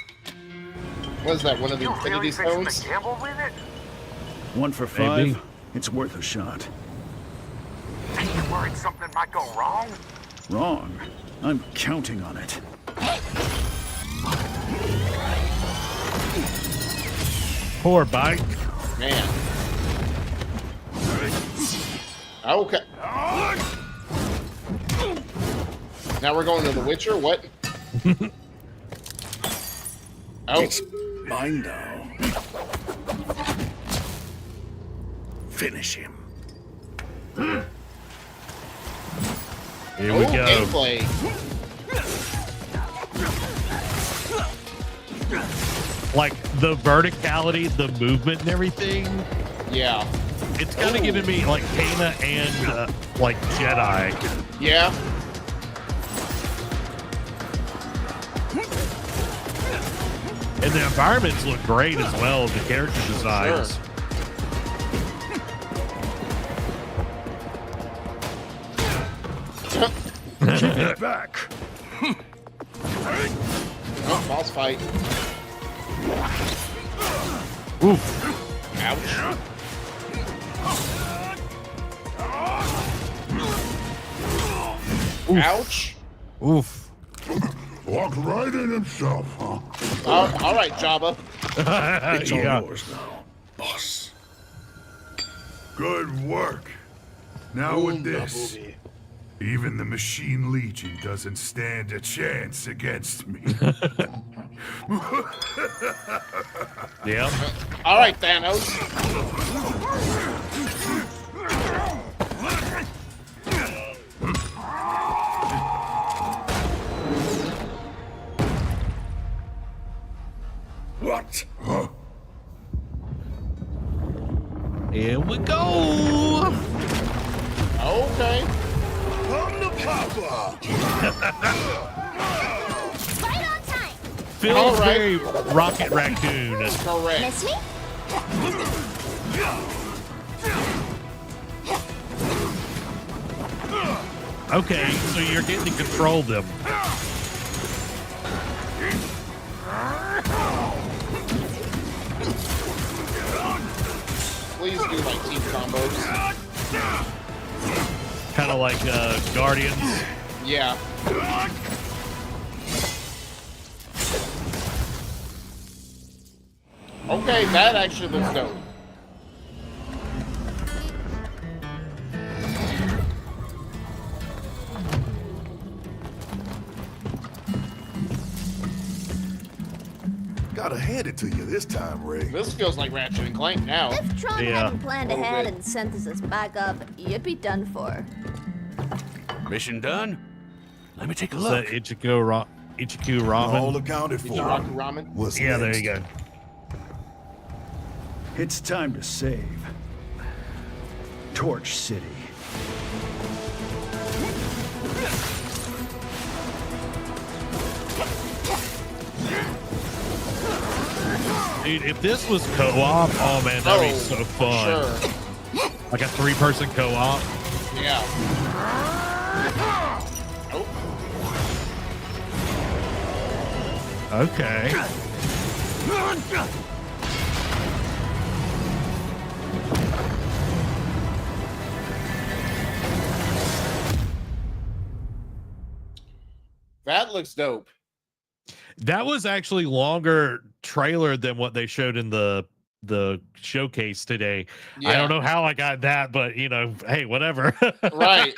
B: What is that? One of the
D: You
B: Infinity
D: really fixing
B: Stones?
D: to gamble with it?
E: 1 for 5.
A: Maybe.
E: It's worth a shot.
D: Are you worried something might go wrong?
E: Wrong. I'm counting on it.
A: Poor bike.
B: Man. Okay. Now we're going to The Witcher. What? Oh,
E: It's mine now. Finish him.
A: Here we go.
B: gameplay.
A: Like the verticality, the movement, and everything.
B: Yeah.
A: It's kind of giving me like Kana and like Jedi.
B: Yeah.
A: And the environments look great as well. The character designs.
B: Sure.
E: Give it back.
B: Oh, boss fight.
A: Oof.
B: Ouch. Ouch.
A: Oof.
F: Walked right in himself, huh?
B: All right, Jabba.
F: It's all
A: Yeah.
F: yours now, boss. Good work. Now with this, even the Machine Legion doesn't stand a chance against me.
A: Yeah.
B: All right, Thanos.
F: What? Huh?
A: Here we go.
B: Okay.
F: I'm the Papa!
G: Right on time.
A: Feels
B: All right.
A: very Rocket Raccoon.
B: Correct.
G: Miss me?
A: Okay, so you're getting to control them.
B: Please do like team combos.
A: Kind of like Guardians.
B: Yeah. Okay, that actually looks dope.
F: Gotta hand it to you this time, Ray.
B: This feels like Ratchet and Clank now.
G: If Tron
A: Yeah.
G: hadn't planned
B: Little
G: ahead
B: bit.
G: and sent us back up, you'd be done for.
D: Mission done? Let me take a
A: Is
D: look.
A: that Ichiku Ramen?
F: All accounted for.
B: Ichiraku Ramen.
F: What's
A: Yeah, there
F: next?
A: you go.
E: It's time to save. Torch City.
A: Dude, if this was co-op, oh man, that'd be so
B: for
A: fun.
B: sure.
A: Like a 3-person co-op.
B: Yeah. Oh.
A: Okay.
B: That looks dope.
A: That was actually longer trailer than what they showed in the showcase today.
B: Yeah.
A: I don't know how I got that, but hey, whatever.
B: Right.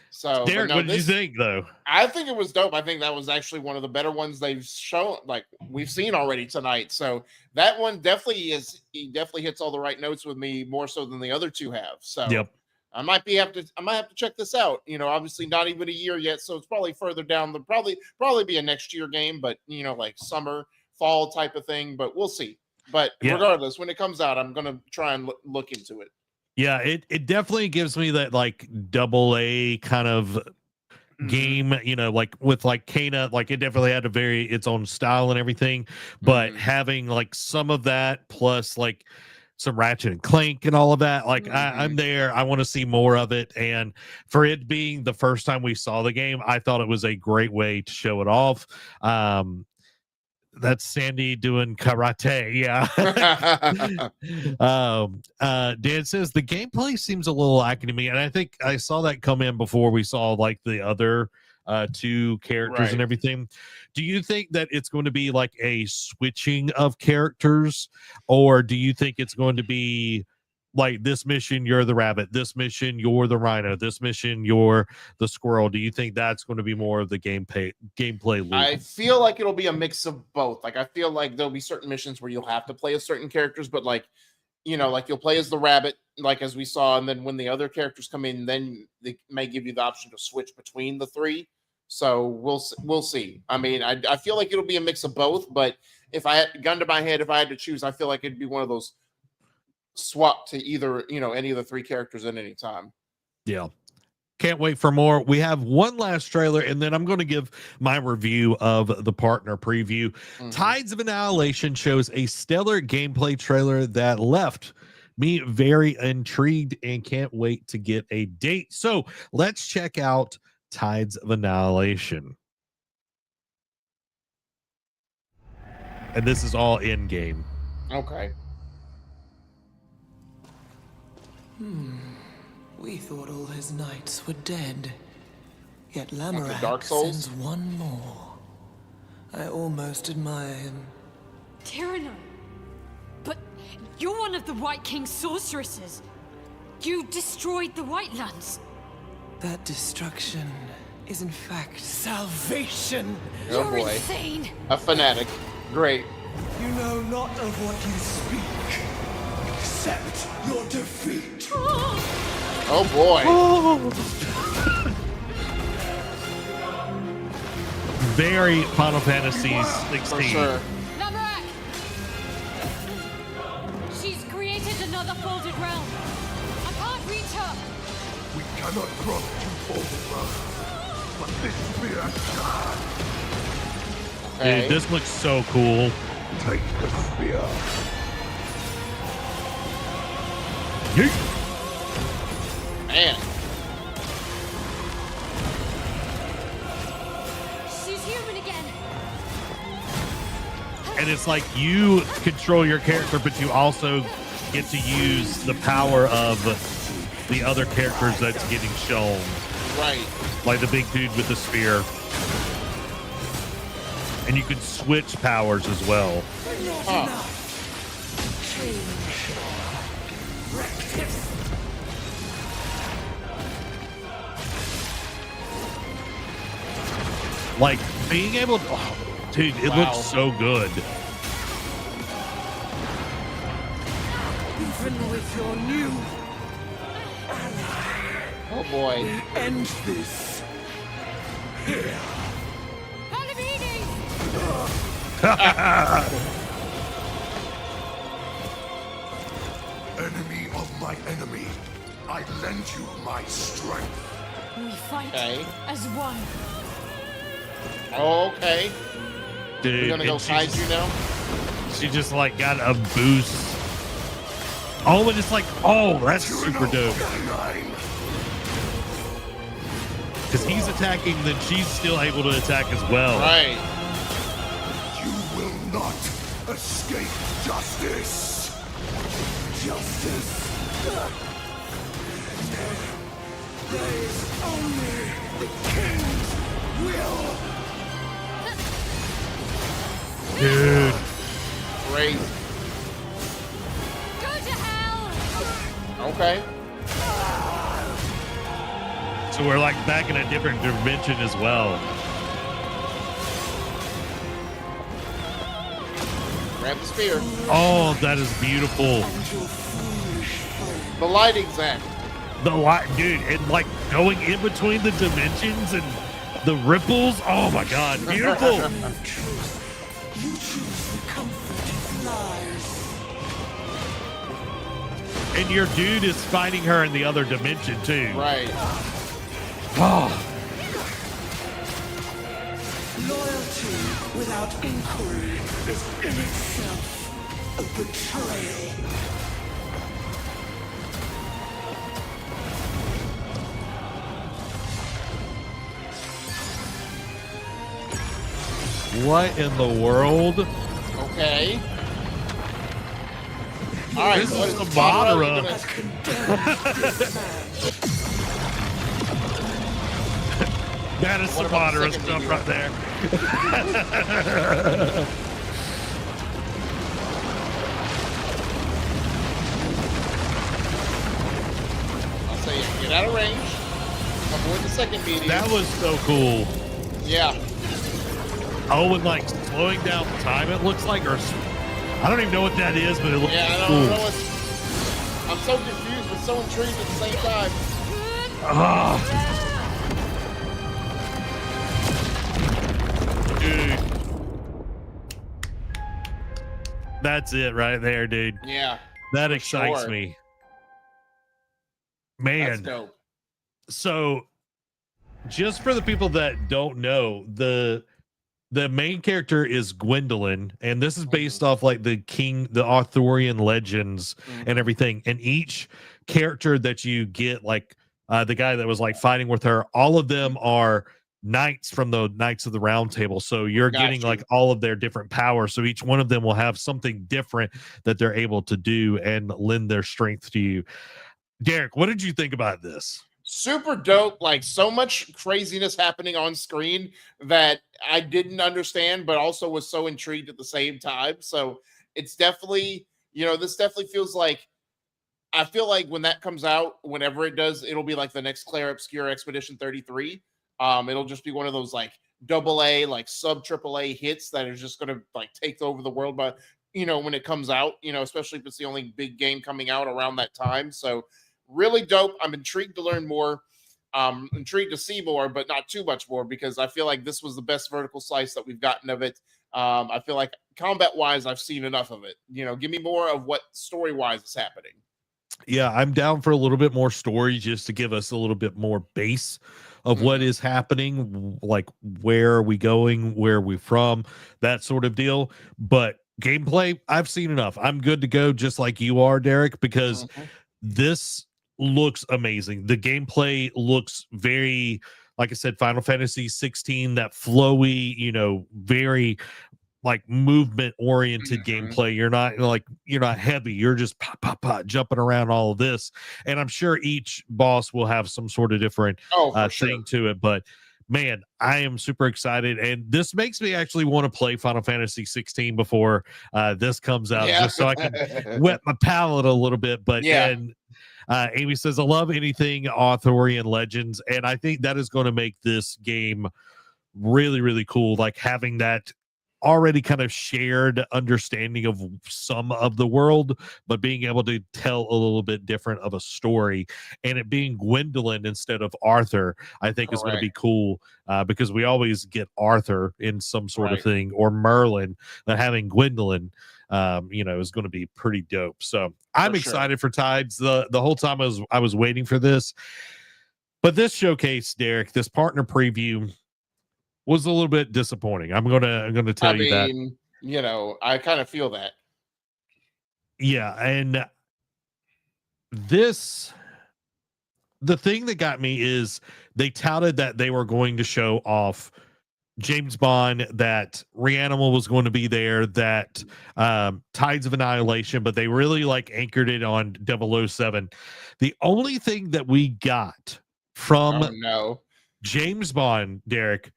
B: So,
A: Derek, what did you think though?
B: I think it was dope. I think that was actually one of the better ones they've shown, like we've seen already tonight. So that one definitely hits all the right notes with me, more so than the other two have. So
A: Yep.
B: I might have to check this out. Obviously not even a year yet, so it's probably further down the probably be a next year game, but like summer, fall type of thing. But we'll see. But regardless, when it comes out, I'm gonna try and look into it.
A: Yeah, it definitely gives me that like AA kind of game, like with like Kana, like it definitely had its own style and everything, but having like some of that plus like some Ratchet and Clank and all of that, like I'm there. I want to see more of it, and for it being the first time we saw the game, I thought it was a great way to show it off. That's Sandy doing karate. Yeah. Dan says the gameplay seems a little lacking to me. And I think I saw that come in before we saw like the other two characters and everything. Do you think that it's going to be like a switching of characters, or do you think it's going to be like this mission you're the rabbit, this mission you're the rhino, this mission you're the squirrel? Do you think that's going to be more of the gameplay loop?
B: I feel like it'll be a mix of both. Like I feel like there'll be certain missions where you'll have to play as certain characters, but like like you'll play as the rabbit, like as we saw, and then when the other characters come in, then they may give you the option to switch between the three. So we'll see. I mean, I feel like it'll be a mix of both, but if I had gun to my head, if I had to choose, I feel like it'd be one of those swap to either any of the three characters at any time.
A: Yeah, can't wait for more. We have one last trailer, and then I'm going to give my review of the partner preview. Tides of Annihilation shows a stellar gameplay trailer that left me very intrigued and can't wait to get a date. So let's check out Tides of Annihilation. And this is all in game.
B: Okay.
H: We thought all his knights were dead. Yet
B: Dark
H: Lamorak
B: Souls?
H: sends one more. I almost admire him.
I: Tyranno! But you're one of the White King's sorceresses. You destroyed the White Lands.
H: That destruction is in fact salvation.
B: Oh
I: You're
B: boy.
I: insane!
B: A fanatic. Great.
E: You know not of what you speak. Accept your defeat.
B: Oh boy.
A: Very Final Fantasy
B: For
A: 16.
B: sure.
I: Lamorak! She's created another folded realm. I can't reach her.
F: We cannot cross two folded realms, but this spear can.
B: Okay.
A: Dude, this looks so cool.
F: Take the spear.
A: Yeet.
B: Man.
I: She's human again.
A: And it's like you control your character, but you also get to use the power of the other characters that's getting shown.
B: Right.
A: Like the big dude with the spear. And you can switch powers as well.
B: Huh.
A: Like being able to, dude, it
B: Wow.
A: looks so good.
H: Even with your new
B: Oh boy.
E: End this.
F: Enemy of my enemy, I lend you my strength.
I: We fight
B: Okay.
I: as one.
B: Okay.
A: Dude,
B: We're gonna go
A: and
B: kaiju now.
A: she just like got a boost Oh, and it's like, oh, that's super dope. Because he's attacking, then she's still able to attack as well.
B: Right.
F: You will not escape justice. Justice. There is only the king's will.
A: Dude.
B: Crazy.
I: Go to hell!
B: Okay.
A: So we're like back in a different dimension as well.
B: Grab the spear.
A: Oh, that is beautiful.
B: The lighting's at.
A: The light, dude, and like going in between the dimensions and the ripples. Oh my God, beautiful.
E: You choose the comfort of lies.
A: And your dude is fighting her in the other dimension too.
B: Right.
A: Oh,
E: Loyalty without inquiry is in itself a betrayal.
A: what in the world?
B: Okay. All right.
A: This
B: what
A: is
B: is
A: the
B: Subnautica
A: Madara. That is
B: What
A: some
B: about the
A: Madara
B: second
A: stuff
B: video?
A: right there.
B: I'll say get out of range. Avoid the second meteor.
A: That was so cool.
B: Yeah.
A: Oh, and like slowing down time, it looks like, or I don't even know what that is, but it looks
B: Yeah, I
A: cool.
B: don't know what. I'm so confused but so intrigued at the same time.
A: Ah. Dude. That's it right there, dude.
B: Yeah.
A: That
B: for
A: excites
B: sure.
A: me.
B: That's
A: Man.
B: dope.
A: So just for the people that don't know, the main character is Gwendolyn, and this is based off like the Arthurian legends and everything. And each character that you get, like the guy that was like fighting with her, all of them are knights from the Knights of the Round Table. So you're getting like all of their different powers. So each one of them will have something different that they're able to do and lend their strength to you. Derek, what did you think about this?
B: Super dope. Like so much craziness happening on screen that I didn't understand, but also was so intrigued at the same time. So it's definitely, this definitely feels like, I feel like when that comes out, whenever it does, it'll be like the next Claire Obscure Expedition 33. It'll just be one of those like AA, like sub AAA hits that is just going to like take over the world. But when it comes out, especially if it's the only big game coming out around that time. So really dope. I'm intrigued to learn more. Intrigued to see more, but not too much more, because I feel like this was the best vertical slice that we've gotten of it. I feel like combat-wise, I've seen enough of it. Give me more of what story-wise is happening.
A: Yeah, I'm down for a little bit more story just to give us a little bit more base of what is happening, like where are we going, where are we from, that sort of deal. But gameplay, I've seen enough. I'm good to go, just like you are, Derek, because this looks amazing. The gameplay looks very, like I said, Final Fantasy 16, that flowy, very like movement oriented gameplay. You're not heavy. You're just pop, pop, pop, jumping around all of this. And I'm sure each boss will have some sort of different thing to it. But man, I am super excited. And this makes me actually want to play Final Fantasy 16 before this comes out, just so I can wet my palate a little bit. But Amy says, I love anything Arthurian legends. And I think that is going to make this game really, really cool. Like having that already kind of shared understanding of some of the world, but being able to tell a little bit different of a story, and it being Gwendolyn instead of Arthur, I think is going to be cool, because we always get Arthur in some sort of thing, or Merlin. That having Gwendolyn, is going to be pretty dope. So I'm excited for Tides. The whole time I was waiting for this, but this showcase, Derek, this partner preview was a little bit disappointing. I'm gonna tell you that.
B: I kind of feel that.
A: Yeah, and this the thing that got me is they touted that they were going to show off James Bond, that Reanimal was going to be there, that Tides of Annihilation, but they really like anchored it on 007. The only thing that we got from James Bond, Derek,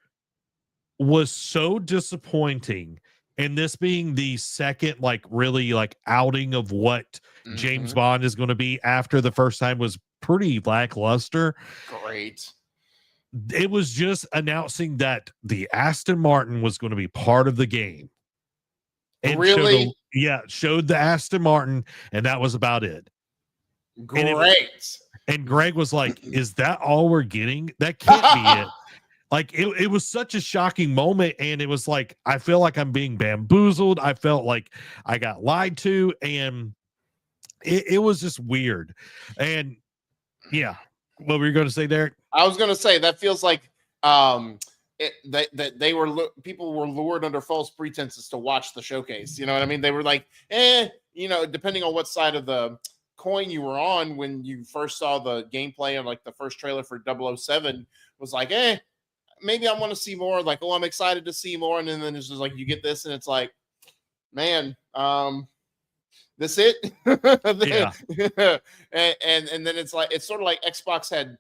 A: was so disappointing. And this being the second, like, really like outing of what James Bond is going to be after the first time was pretty lackluster.
B: Great.
A: It was just announcing that the Aston Martin was going to be part of the game. And
B: really?
A: Showed the Aston Martin, and that was about it.
B: Great.
A: And Greg was like, is that all we're getting? That can't be it. Like, it was such a shocking moment, and it was like, I feel like I'm being bamboozled. I felt like I got lied to, and it was just weird. And yeah, what were you going to say, Derek?
B: I was going to say that feels like people were lured under false pretenses to watch the showcase. You know what I mean? They were like, depending on what side of the coin you were on when you first saw the gameplay and like the first trailer for 007 was like, maybe I want to see more. Like, oh, I'm excited to see more. And then it's just like, you get this and it's like, man, this it?
A: Yeah.
B: and then it's like, it's sort of like Xbox had,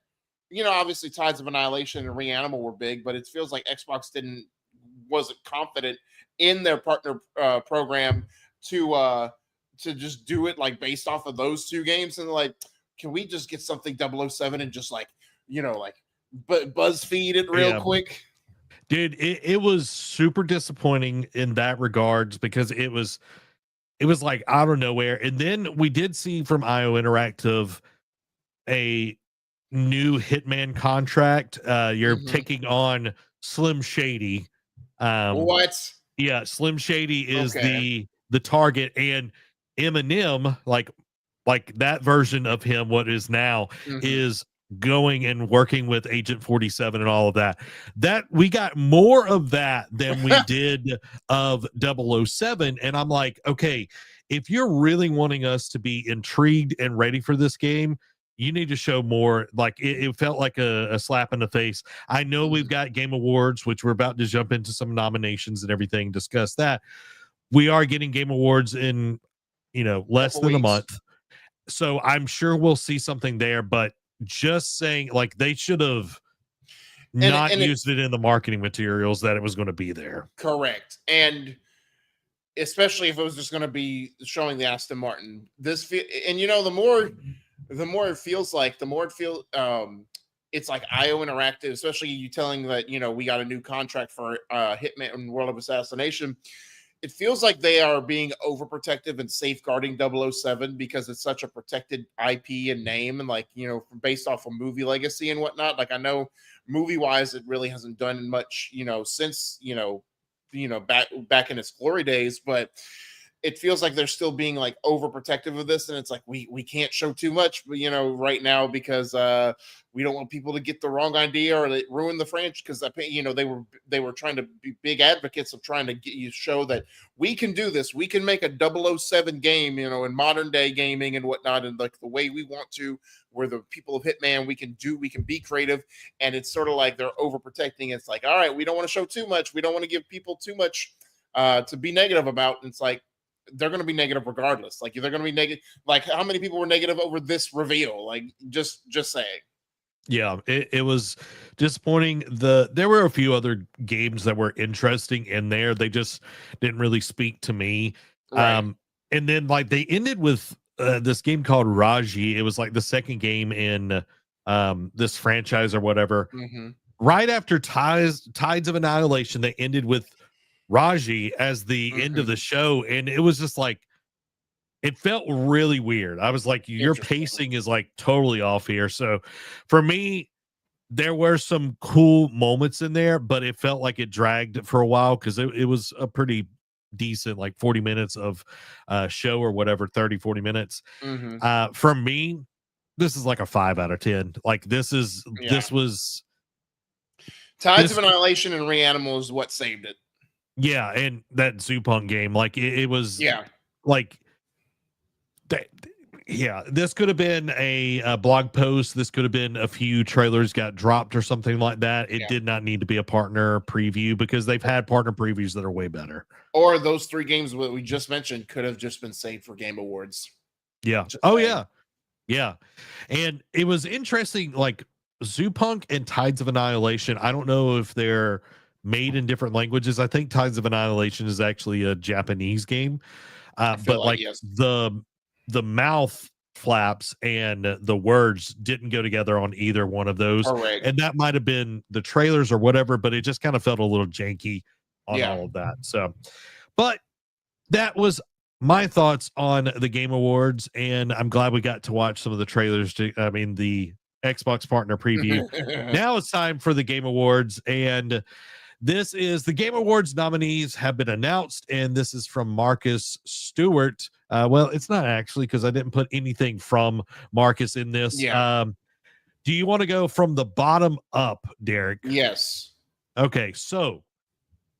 B: obviously Tides of Annihilation and Reanimal were big, but it feels like Xbox wasn't confident in their partner program to just do it like based off of those two games. And like, can we just get something 007 and just like, but BuzzFeed it real quick?
A: Dude, it was super disappointing in that regards, because it was like out of nowhere. And then we did see from IO Interactive a new Hitman contract. You're taking on Slim Shady.
B: What?
A: Yeah, Slim Shady is the target, and Eminem, like that version of him, what is now, is going and working with Agent 47 and all of that. That we got more of that than we did of 007. And I'm like, okay, if you're really wanting us to be intrigued and ready for this game, you need to show more. Like, it felt like a slap in the face. I know we've got Game Awards, which we're about to jump into some nominations and everything, discuss that. We are getting Game Awards in, less than a month. So I'm sure we'll see something there, but just saying, like, they should have not used it in the marketing materials that it was going to be there.
B: Correct. And especially if it was just going to be showing the Aston Martin, the more it feels like, it's like IO Interactive, especially you telling that, we got a new contract for Hitman and World of Assassination. It feels like they are being overprotective and safeguarding 007 because it's such a protected IP and name, and like, based off of movie legacy and whatnot. Like, I know movie wise, it really hasn't done much, since, back in its glory days, but it feels like they're still being like overprotective of this. And it's like, we can't show too much, but right now, because we don't want people to get the wrong idea or they ruin the franchise. Because they were trying to be big advocates of trying to get you show that we can do this. We can make a 007 game, in modern day gaming and whatnot, and like the way we want to. We're the people of Hitman. We can be creative, and it's sort of like they're overprotecting. It's like, all right, we don't want to show too much. We don't want to give people too much to be negative about. And it's like, they're going to be negative regardless. Like, they're going to be negative. Like, how many people were negative over this reveal? Like, just saying.
A: Yeah, it was disappointing. There were a few other games that were interesting in there. They just didn't really speak to me.
B: Right.
A: And then like they ended with this game called Raji. It was like the second game in this franchise or whatever. Right after Tides of Annihilation, they ended with Raji as the end of the show, and it was just like, it felt really weird. I was like, your pacing is like totally off here. So for me, there were some cool moments in there, but it felt like it dragged for a while, because it was a pretty decent, like 40 minutes of show or whatever, 30-40 minutes. For me, this is like a 5 out of 10. Like, this was
B: Tides of Annihilation and Reanimal is what saved it.
A: Yeah, and that Zoopunk game, like it was,
B: yeah,
A: like that. Yeah, this could have been a blog post. This could have been a few trailers got dropped or something like that. It did not need to be a partner preview because they've had partner previews that are way better.
B: Or those 3 games that we just mentioned could have just been saved for Game Awards.
A: Yeah.
B: Just
A: Oh,
B: saying.
A: yeah. Yeah. And it was interesting, like Zoopunk and Tides of Annihilation. I don't know if they're made in different languages. I think Tides of Annihilation is actually a Japanese game. But like
B: yes.
A: the mouth flaps and the words didn't go together on either one of those.
B: Correct.
A: And that might have been the trailers or whatever, but it just kind of felt a little janky on
B: Yeah.
A: all of that. So, but that was my thoughts on the Game Awards, and I'm glad we got to watch some of the trailers. The Xbox partner preview. Now it's time for the Game Awards, and this is the Game Awards nominees have been announced, and this is from Marcus Stewart. Well, it's not actually because I didn't put anything from Marcus in this.
B: Yeah.
A: Do you want to go from the bottom up, Derek?
B: Yes.
A: Okay, so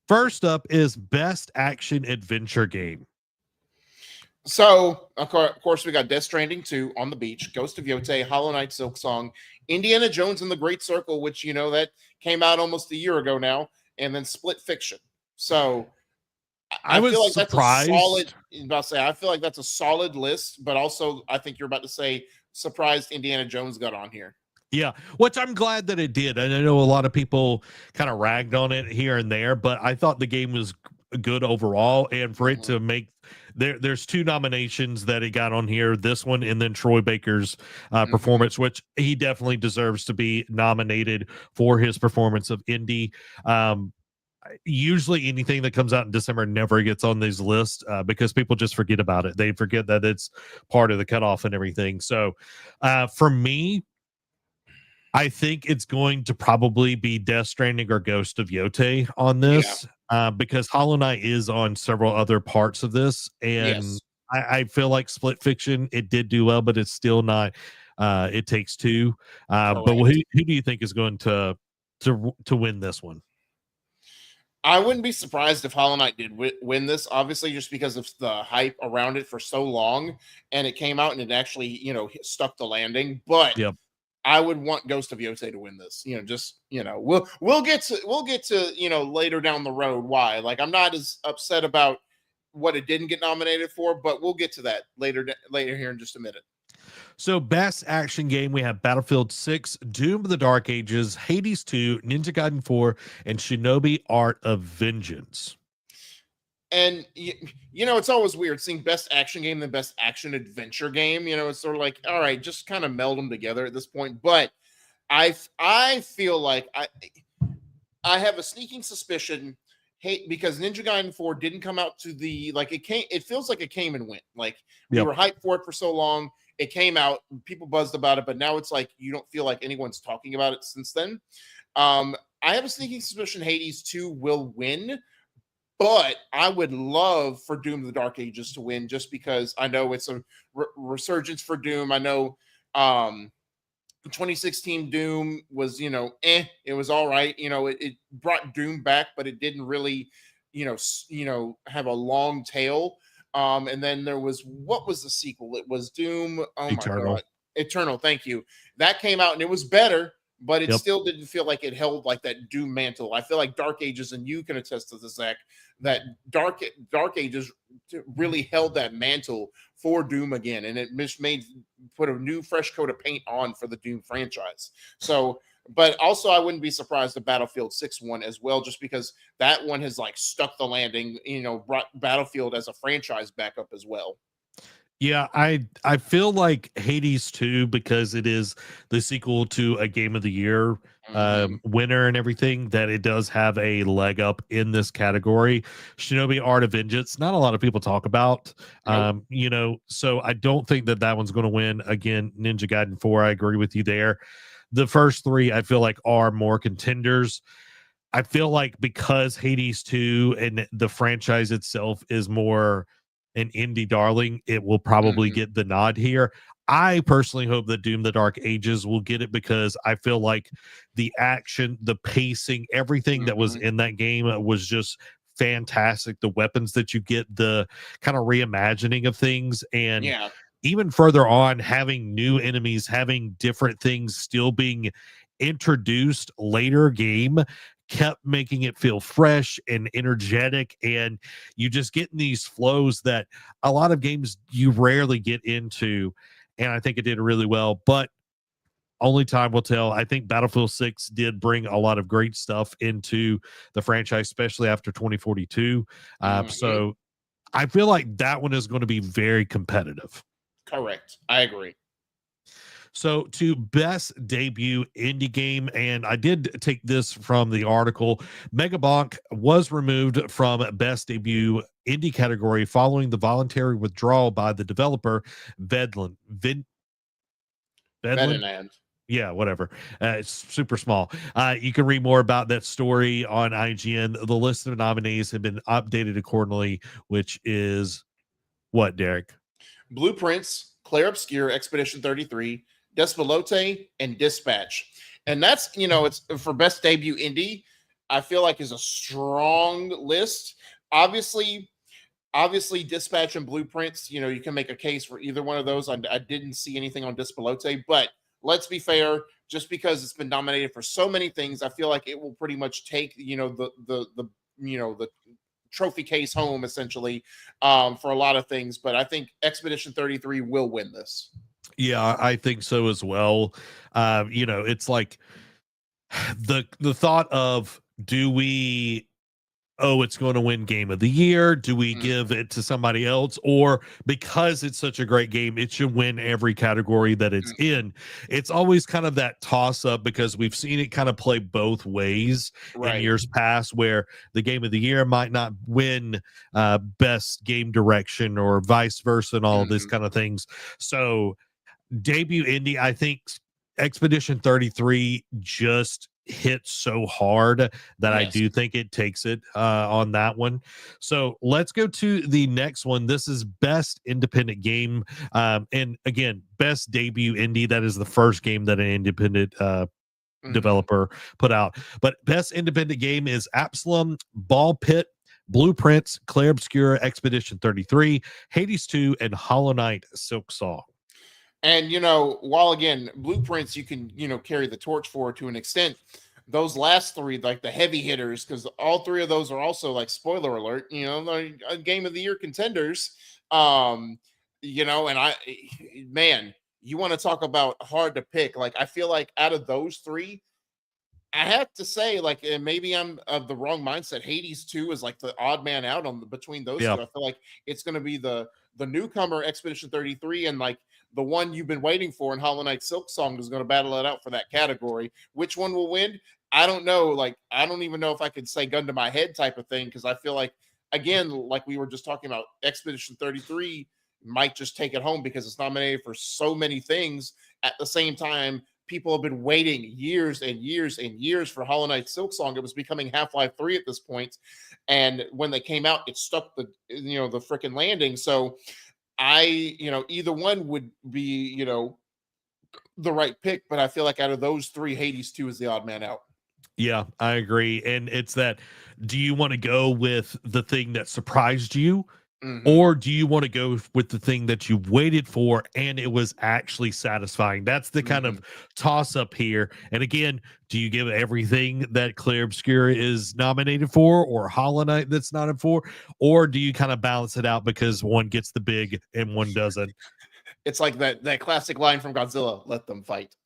A: first up is Best Action Adventure Game.
B: So, of course, we got Death Stranding 2, On the Beach, Ghost of Yote, Hollow Knight, Silk Song, Indiana Jones and the Great Circle, which, that came out almost a year ago now, and then Split Fiction. So,
A: I was
B: feel like
A: surprised.
B: I feel like that's a solid list, but also I think you're about to say surprised Indiana Jones got on here.
A: Yeah, which I'm glad that it did. And I know a lot of people kind of ragged on it here and there, but I thought the game was good overall. And for it to make there's 2 nominations that it got on here, this one and then Troy Baker's performance, which he definitely deserves to be nominated for his performance of Indy. Usually anything that comes out in December never gets on these lists because people just forget about it. They forget that it's part of the cutoff and everything. So for me, I think it's going to probably be Death Stranding or Ghost of Yote on this because Hollow Knight is on several other parts of this. And I feel like Split Fiction, it did do well, but it's still not. It Takes Two. But who do you think is going to win this one?
B: I wouldn't be surprised if Hollow Knight did win this, obviously, just because of the hype around it for so long, and it came out and it actually, stuck the landing. But I would want Ghost of Yote to win this. We'll get to later down the road why. Like, I'm not as upset about what it didn't get nominated for, but we'll get to that later here in just a minute.
A: So, Best Action Game, we have Battlefield 6, Doom of the Dark Ages, Hades 2, Ninja Gaiden 4, and Shinobi Art of Vengeance.
B: And, it's always weird seeing Best Action Game than Best Action Adventure Game. It's sort of like, all right, just kind of meld them together at this point. But I feel like I have a sneaking suspicion, because Ninja Gaiden 4 didn't come out to it feels like it came and went. Like, we were hyped for it for so long. It came out, people buzzed about it, but now it's like you don't feel like anyone's talking about it since then. I have a sneaking suspicion Hades 2 will win, but I would love for Doom of the Dark Ages to win just because I know it's a resurgence for Doom. I know 2016 Doom was, it was all right. It brought Doom back, but it didn't really, have a long tail. And then there was, what was the sequel? It was Doom. Oh
A: Eternal.
B: my God. Eternal. Thank you. That came out and it was better, but it still didn't feel like it held like that Doom mantle. I feel like Dark Ages, and you can attest to this, Zach, that Dark Ages really held that mantle for Doom again. And it put a new fresh coat of paint on for the Doom franchise. So, but also I wouldn't be surprised if Battlefield 6 won as well, just because that one has stuck the landing, brought Battlefield as a franchise back up as well.
A: Yeah, I feel like Hades 2, because it is the sequel to a Game of the Year winner and everything, that it does have a leg up in this category. Shinobi Art of Vengeance, not a lot of people talk about. So I don't think that one's going to win. Again, Ninja Gaiden 4, I agree with you there. The first 3 I feel like are more contenders. I feel like because Hades 2 and the franchise itself is more an indie darling, it will probably get the nod here. I personally hope that Doom the Dark Ages will get it because I feel like the action, the pacing, everything that was in that game was just fantastic. The weapons that you get, the kind of reimagining of things, and even further on, having new enemies, having different things still being introduced later game kept making it feel fresh and energetic, and you just get in these flows that a lot of games you rarely get into, and I think it did really well, but only time will tell. I think Battlefield 6 did bring a lot of great stuff into the franchise, especially after 2042. So I feel like that one is going to be very competitive.
B: Correct. I agree.
A: So to best debut indie game, and I did take this from the article, Megabonk was removed from best debut indie category following the voluntary withdrawal by the developer Vedlin.
B: Vedland.
A: Yeah, whatever. It's super small. You can read more about that story on IGN. The list of nominees have been updated accordingly, which is what, Derek?
B: Blueprints, Clair Obscur, Expedition 33, Despelote, and Dispatch. And that's, it's for best debut indie, I feel like is a strong list. Obviously Dispatch and Blueprints, you can make a case for either one of those. I didn't see anything on Despelote, but let's be fair, just because it's been nominated for so many things, I feel like it will pretty much take, the trophy case home essentially for a lot of things. But I think Expedition 33 will win this.
A: Yeah, I think so as well. It's like the thought of, do we it's going to win game of the year? Do we give it to somebody else? Or because it's such a great game, it should win every category that it's in? It's always kind of that toss up because we've seen it kind of play both ways in years past, where the game of the year might not win best game direction or vice versa and all of this kind of things. So debut indie, I think Expedition 33 just hit so hard that I do think it takes it on that one. So let's go to the next one. This is best independent game, and again, best debut indie. That is the first game that an independent developer put out. But best independent game is Absalom, Ball Pit, Blueprints, Clair Obscur, Expedition 33, Hades 2, and Hollow Knight Silk Song.
B: And, while again, Blueprints, you can, carry the torch for to an extent, those last three, like the heavy hitters, because all three of those are also, like, spoiler alert, a game of the year contenders. And you want to talk about hard to pick. Like, I feel like out of those three, I have to say, like, and maybe I'm of the wrong mindset, Hades 2 is like the odd man out between those two. I feel like it's going to be the newcomer Expedition 33 and like the one you've been waiting for in Hollow Knight Silk Song is going to battle it out for that category. Which one will win? I don't know. Like, I don't even know if I could say gun to my head type of thing, because I feel like, again, like we were just talking about, Expedition 33 might just take it home because it's nominated for so many things. At the same time, people have been waiting years and years and years for Hollow Knight Silk Song. It was becoming Half-Life 3 at this point. And when they came out, it stuck the freaking landing. So either one would be, the right pick, but I feel like out of those three, Hades 2 is the odd man out.
A: Yeah, I agree. And it's that, do you want to go with the thing that surprised you? Or do you want to go with the thing that you waited for and it was actually satisfying? That's the kind of toss up here. And again, do you give everything that Clair Obscur is nominated for, or Hollow Knight that's nominated for? Or do you kind of balance it out because one gets the big and one doesn't?
B: It's like that classic line from Godzilla, let them fight.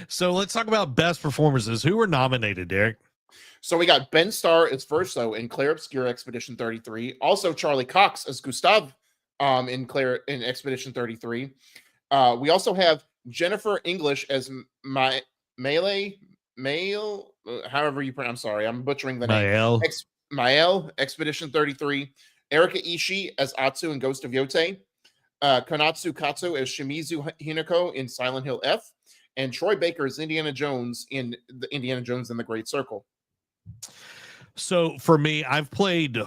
A: So let's talk about best performances. Who were nominated, Derek?
B: So we got Ben Starr as Verso in Clair Obscur Expedition 33. Also Charlie Cox as Gustav in Expedition 33. We also have Jennifer English as Mael, however you pronounce. I'm sorry, I'm butchering the name. Mael, Expedition 33. Erika Ishii as Atsu in Ghost of Yote. Konatsu Katsu as Shimizu Hinako in Silent Hill F. And Troy Baker as Indiana Jones in the Indiana Jones and the Great Circle.
A: So for me, I've played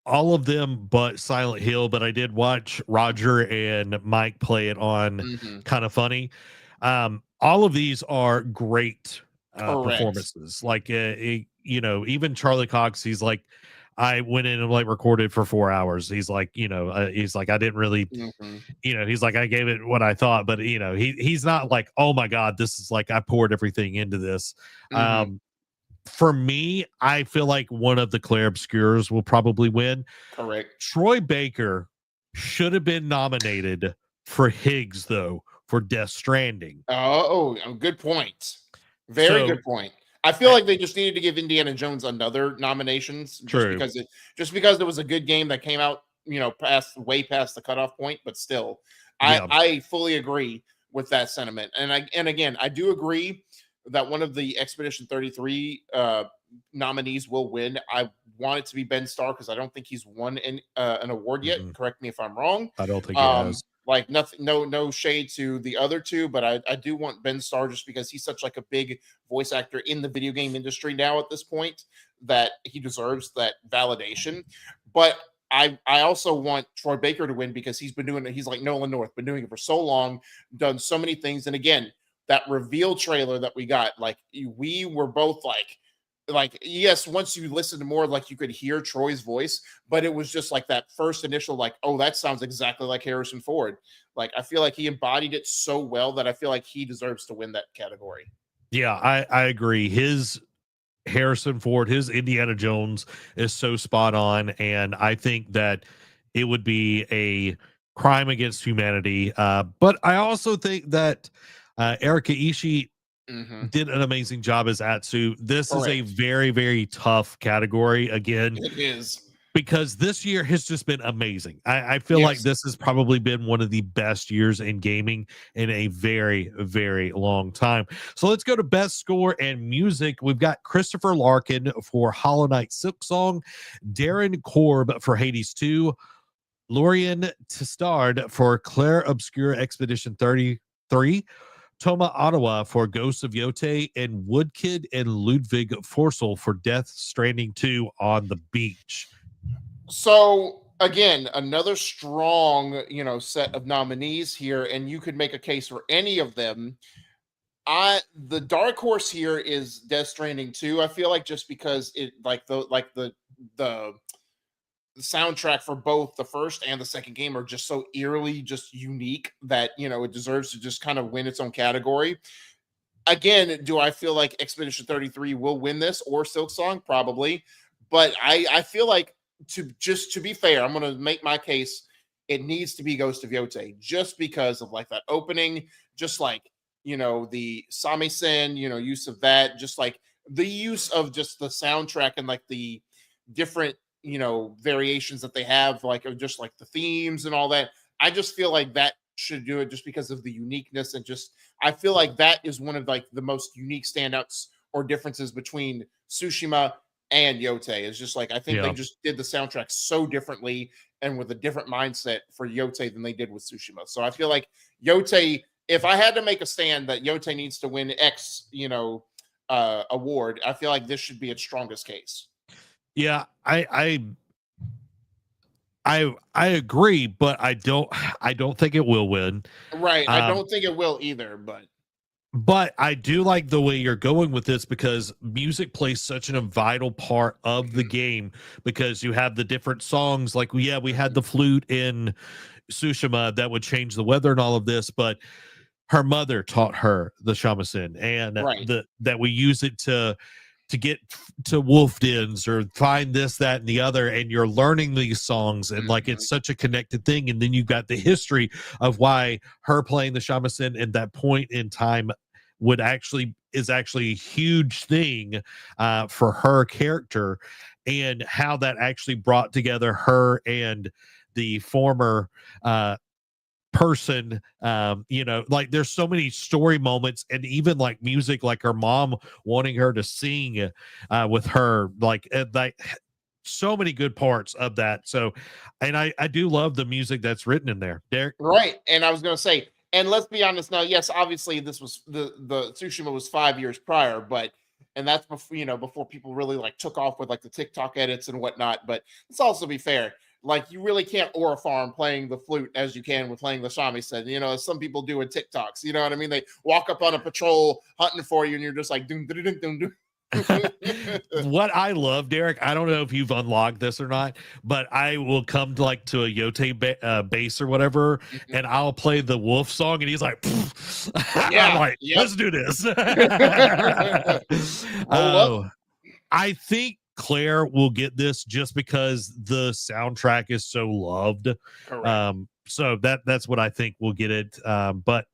A: all of them but Silent Hill, but I did watch Roger and Mike play it on Kind of Funny. All of these are great performances. Like, even Charlie Cox, he's like, I went in and like recorded for 4 hours. He's like, he's like, I didn't really,
B: Mhm.
A: he's like, I gave it what I thought, but he's not like, oh my God, this is like, I poured everything into this.
B: Mhm.
A: For me, I feel like one of the Claire Obscures will probably win.
B: Correct.
A: Troy Baker should have been nominated for Higgs, though, for Death Stranding.
B: Good point. Very
A: So,
B: good point. I feel like they just needed to give Indiana Jones another nominations
A: true.
B: Just because it was a good game that came out, way past the cutoff point, but still,
A: Yeah.
B: I fully agree with that sentiment. And again, I do agree that one of the Expedition 33 nominees will win. I want it to be Ben Starr because I don't think he's won an award yet.
A: Mhm.
B: Correct me if I'm wrong.
A: I don't think he has.
B: Like nothing, no shade to the other two, but I do want Ben Starr just because he's such like a big voice actor in the video game industry now at this point that he deserves that validation. But I also want Troy Baker to win because he's been doing it. He's like Nolan North, been doing it for so long, done so many things. And again, that reveal trailer that we got, like we were both like yes, once you listen to more, like you could hear Troy's voice, but it was just like that first initial, like, oh, that sounds exactly like Harrison Ford. Like I feel like he embodied it so well that I feel like he deserves to win that category.
A: Yeah, I agree. His Harrison Ford, his Indiana Jones is so spot on, and I think that it would be a crime against humanity. But I also think that Erika Ishii
B: Mhm.
A: did an amazing job as Atsu. This is a
B: Correct.
A: very, very tough category again,
B: It is.
A: because this year has just been amazing. I feel like
B: Yes.
A: this has probably been one of the best years in gaming in a very, very long time. So let's go to best score and music. We've got Christopher Larkin for Hollow Knight Silk Song, Darren Korb for Hades 2, Lorian Testard for Claire Obscure Expedition 33, Toma Ottawa for Ghosts of Yote, and Woodkid and Ludwig Forsell for Death Stranding 2 on the Beach.
B: So again, another strong, set of nominees here, and you could make a case for any of them. The dark horse here is Death Stranding 2. I feel like just because it the soundtrack for both the first and the second game are just so eerily just unique that it deserves to just kind of win its own category. Again, do I feel like Expedition 33 will win this or Silksong? Probably. But I feel like to be fair, I'm gonna make my case. It needs to be Ghost of Yote just because of like that opening, just like the samisen, use of that, just like the use of just the soundtrack and like the different variations that they have, like of just like the themes and all that. I just feel like that should do it just because of the uniqueness and just I feel like that is one of like the most unique standouts or differences between Tsushima and Yote. It's just like I think they
A: Yeah.
B: just did the soundtrack so differently and with a different mindset for Yote than they did with Tsushima. So I feel like Yote, if I had to make a stand that Yote needs to win X, award, I feel like this should be its strongest case.
A: Yeah, I agree, but I don't think it will win.
B: Right. I
A: Um,
B: don't think it will either,
A: but I do like the way you're going with this because music plays such a vital part of the game because you have the different songs. Like, we had the flute in Tsushima that would change the weather and all of this, but her mother taught her the shamisen, and
B: right.
A: that we use it to get to wolf dens or find this, that, and the other, and you're learning these songs, and like it's such a connected thing. And then you've got the history of why her playing the shamisen at that point in time is actually a huge thing for her character, and how that actually brought together her and the former person. Like there's so many story moments, and even like music, like her mom wanting her to sing with her, like so many good parts of that. So, and I do love the music that's written in there, Derek.
B: Right. And I was going to say, and let's be honest now, yes, obviously this was the Tsushima was 5 years prior, but and that's before before people really like took off with like the TikTok edits and whatnot. But let's also be fair. Like you really can't aura farm playing the flute as you can with playing the shamisen. As some people do in TikToks. You know what I mean? They walk up on a patrol hunting for you, and you're just like doom doom doom doom.
A: What I love, Derek, I don't know if you've unlocked this or not, but I will come to like to a base or whatever, and I'll play the wolf song, and he's like, I'm like, let's do this. I think Claire will get this just because the soundtrack is so loved. So that's what I think will get it. But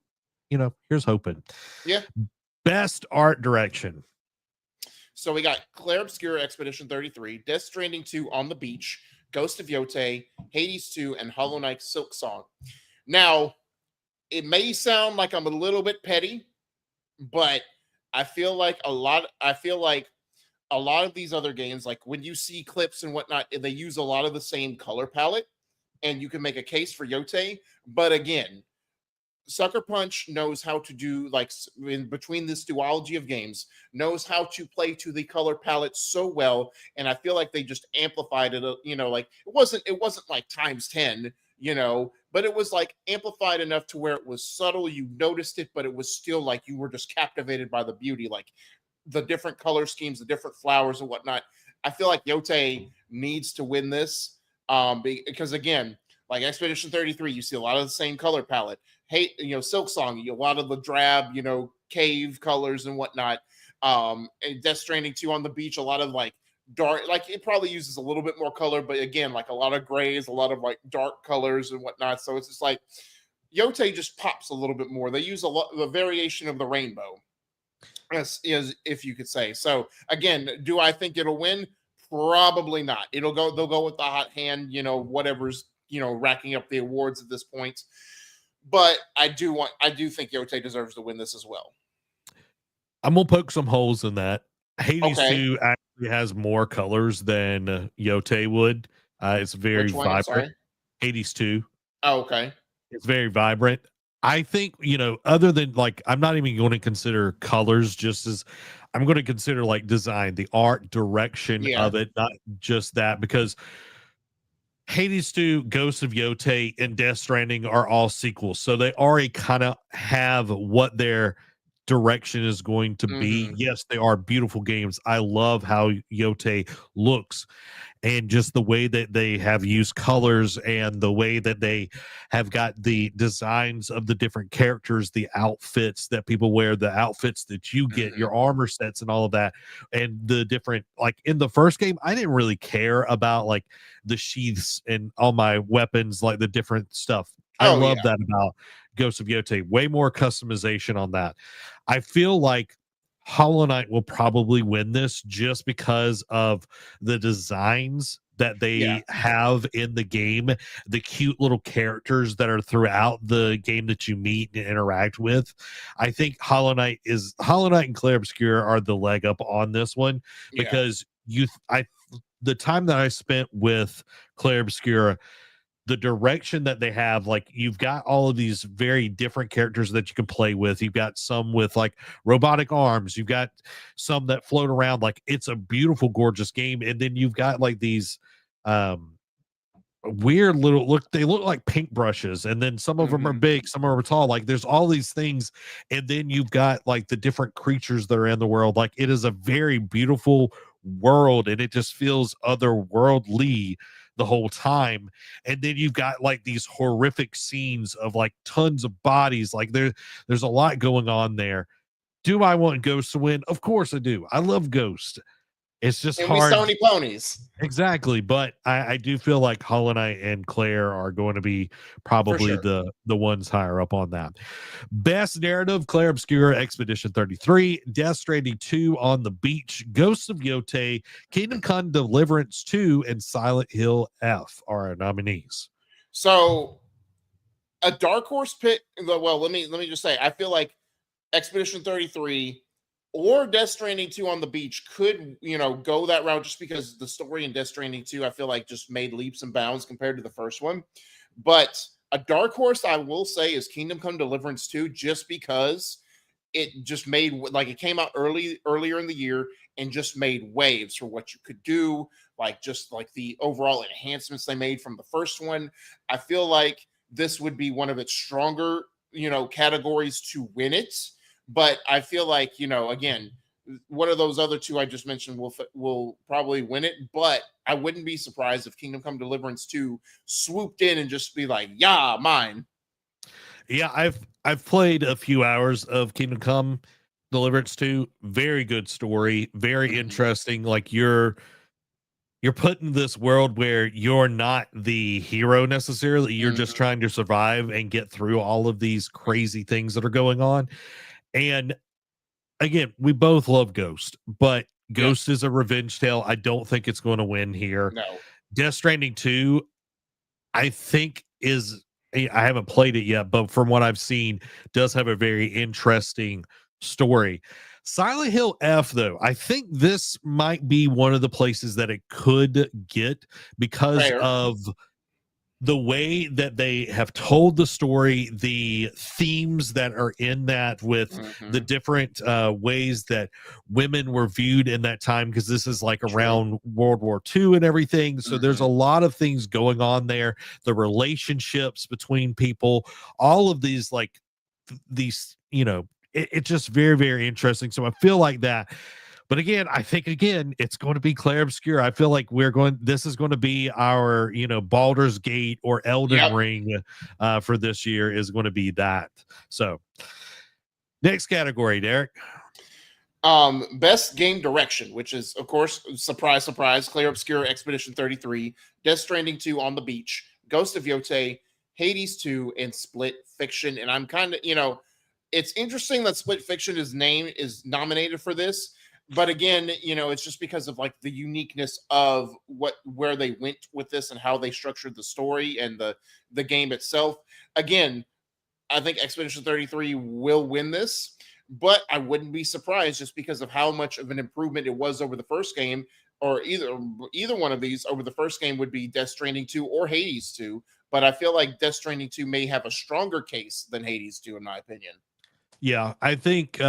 A: here's hoping.
B: Yeah.
A: Best art direction.
B: So we got Clair Obscura Expedition 33, Death Stranding 2 On the Beach, Ghost of Yotei, Hades 2, and Hollow Knight Silk Song. Now, it may sound like I'm a little bit petty, but I feel like a lot of these other games, like when you see clips and whatnot, they use a lot of the same color palette, and you can make a case for Yotei. But again, Sucker Punch knows how to do, like, in between this duology of games, knows how to play to the color palette so well, and I feel like they just amplified it. Like it wasn't like times 10, but it was like amplified enough to where it was subtle. You noticed it, but it was still like you were just captivated by the beauty, like the different color schemes, the different flowers and whatnot. I feel like Yotei needs to win this, because again, like Expedition 33, you see a lot of the same color palette. Hey, Silk Song, a lot of the drab, cave colors and whatnot. And Death Stranding 2 On the Beach, a lot of like dark, like it probably uses a little bit more color, but again, like a lot of grays, a lot of like dark colors and whatnot. So it's just like Yotei just pops a little bit more. They use the variation of the rainbow, as if you could say. So again, do I think it'll win? Probably not. They'll go with the hot hand, whatever's racking up the awards at this point. But I do think Yotei deserves to win this as well.
A: I'm gonna poke some holes in that. Hades 2 actually has more colors than Yotei would. It's very vibrant. Hades 2.
B: Oh, okay.
A: It's very vibrant. I think, other than like, I'm not even going to consider colors, just as I'm going to consider like design, the art direction of it, not just that, because Hades 2, Ghost of Yotei, and Death Stranding are all sequels. So they already kind of have what their direction is going to be. Yes, they are beautiful games. I love how Yotei looks, and just the way that they have used colors and the way that they have got the designs of the different characters, the outfits that people wear, the outfits that you get, your armor sets and all of that. And the different, like in the first game, I didn't really care about like the sheaths and all my weapons, like the different stuff. I love that about Ghost of Yotei. Way more customization on that. I feel like Hollow Knight will probably win this just because of the designs that they have in the game, the cute little characters that are throughout the game that you meet and interact with. I think Hollow Knight and Clair Obscura are the leg up on this one, because the time that I spent with Clair Obscura, the direction that they have, like you've got all of these very different characters that you can play with. You've got some with like robotic arms. You've got some that float around. Like it's a beautiful, gorgeous game. And then you've got like these weird little they look like paintbrushes. And then some of them are big, some of them are tall. Like there's all these things. And then you've got like the different creatures that are in the world. Like it is a very beautiful world, and it just feels otherworldly the whole time. And then you've got like these horrific scenes of like tons of bodies. Like there's a lot going on there. Do I want Ghost to win? Of course I do. I love Ghost. It's just hard.
B: Sony ponies.
A: Exactly. But I do feel like Hollow Knight and Claire are going to be probably the ones higher up on that. Best narrative, Clair Obscura Expedition 33, Death Stranding 2 On the Beach, Ghosts of Yotei, Kingdom Come Deliverance 2, and Silent Hill F are our nominees.
B: So a dark horse pick. Well, let me just say, I feel like Expedition 33 or Death Stranding 2 On the Beach could, go that route, just because the story in Death Stranding 2, I feel like just made leaps and bounds compared to the first one. But a dark horse, I will say, is Kingdom Come Deliverance 2, just because it just made, like, it came out earlier in the year and just made waves for what you could do, like just like the overall enhancements they made from the first one. I feel like this would be one of its stronger, categories to win it. But I feel like, again, one of those other two I just mentioned will probably win it. But I wouldn't be surprised if Kingdom Come Deliverance 2 swooped in and just be like, yeah, mine.
A: Yeah, I've played a few hours of Kingdom Come Deliverance 2. Very good story, very interesting. Like you're put in this world where you're not the hero necessarily. You're just trying to survive and get through all of these crazy things that are going on. And again, we both love Ghost, but Ghost is a revenge tale. I don't think it's going to win here.
B: No.
A: Death Stranding 2, I think I haven't played it yet, but from what I've seen, does have a very interesting story. Silent Hill F, though, I think this might be one of the places that it could get because of the way that they have told the story, the themes that are in that with the different ways that women were viewed in that time, because this is like around World War II and everything. So there's a lot of things going on there, the relationships between people, all of these, like these, it's just very, very interesting. So I feel like that. But again, I think it's going to be Clair Obscur. I feel like this is going to be our, Baldur's Gate or Elden Ring for this year is going to be that. So next category, Derek.
B: Best game direction, which is, of course, surprise, surprise, Clair Obscur, Expedition 33, Death Stranding 2 on the Beach, Ghost of Yotei, Hades 2, and Split Fiction. And I'm kind of, it's interesting that Split Fiction is nominated for this. But again, it's just because of like the uniqueness of where they went with this and how they structured the story and the game itself. Again, I think Expedition 33 will win this, but I wouldn't be surprised just because of how much of an improvement it was over the first game, or either one of these over the first game would be Death Stranding 2 or Hades 2. But I feel like Death Stranding 2 may have a stronger case than Hades 2, in my opinion.
A: Yeah, I think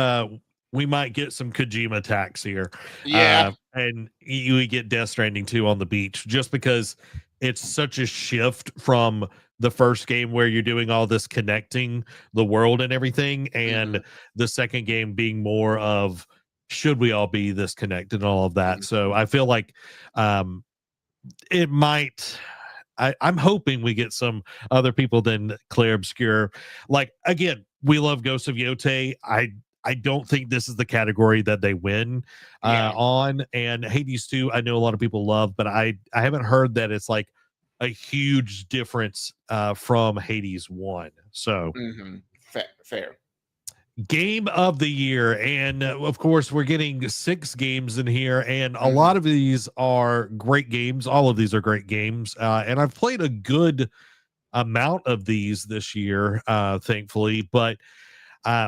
A: we might get some Kojima tax here.
B: Yeah.
A: And you get Death Stranding 2 on the beach just because it's such a shift from the first game where you're doing all this connecting the world and everything, and the second game being more of should we all be this connected and all of that. So I feel like it might. I'm hoping we get some other people than Clair Obscur. Like, again, we love Ghost of Yotei. I don't think this is the category that they win on. And Hades 2, I know a lot of people love, but I haven't heard that it's like a huge difference from Hades 1. So
B: fair.
A: Game of the year. And of course, we're getting 6 games in here, and a lot of these are great games. All of these are great games. And I've played a good amount of these this year, thankfully, but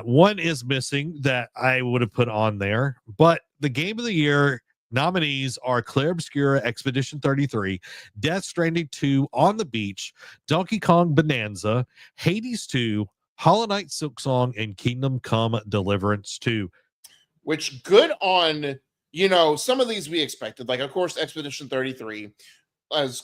A: one is missing that I would have put on there. But the game of the year nominees are Clair Obscur, Expedition 33, Death Stranding 2, On the Beach, Donkey Kong Bonanza, Hades 2, Hollow Knight Silksong, and Kingdom Come Deliverance 2.
B: Which good on, some of these we expected. Like, of course, Expedition 33, as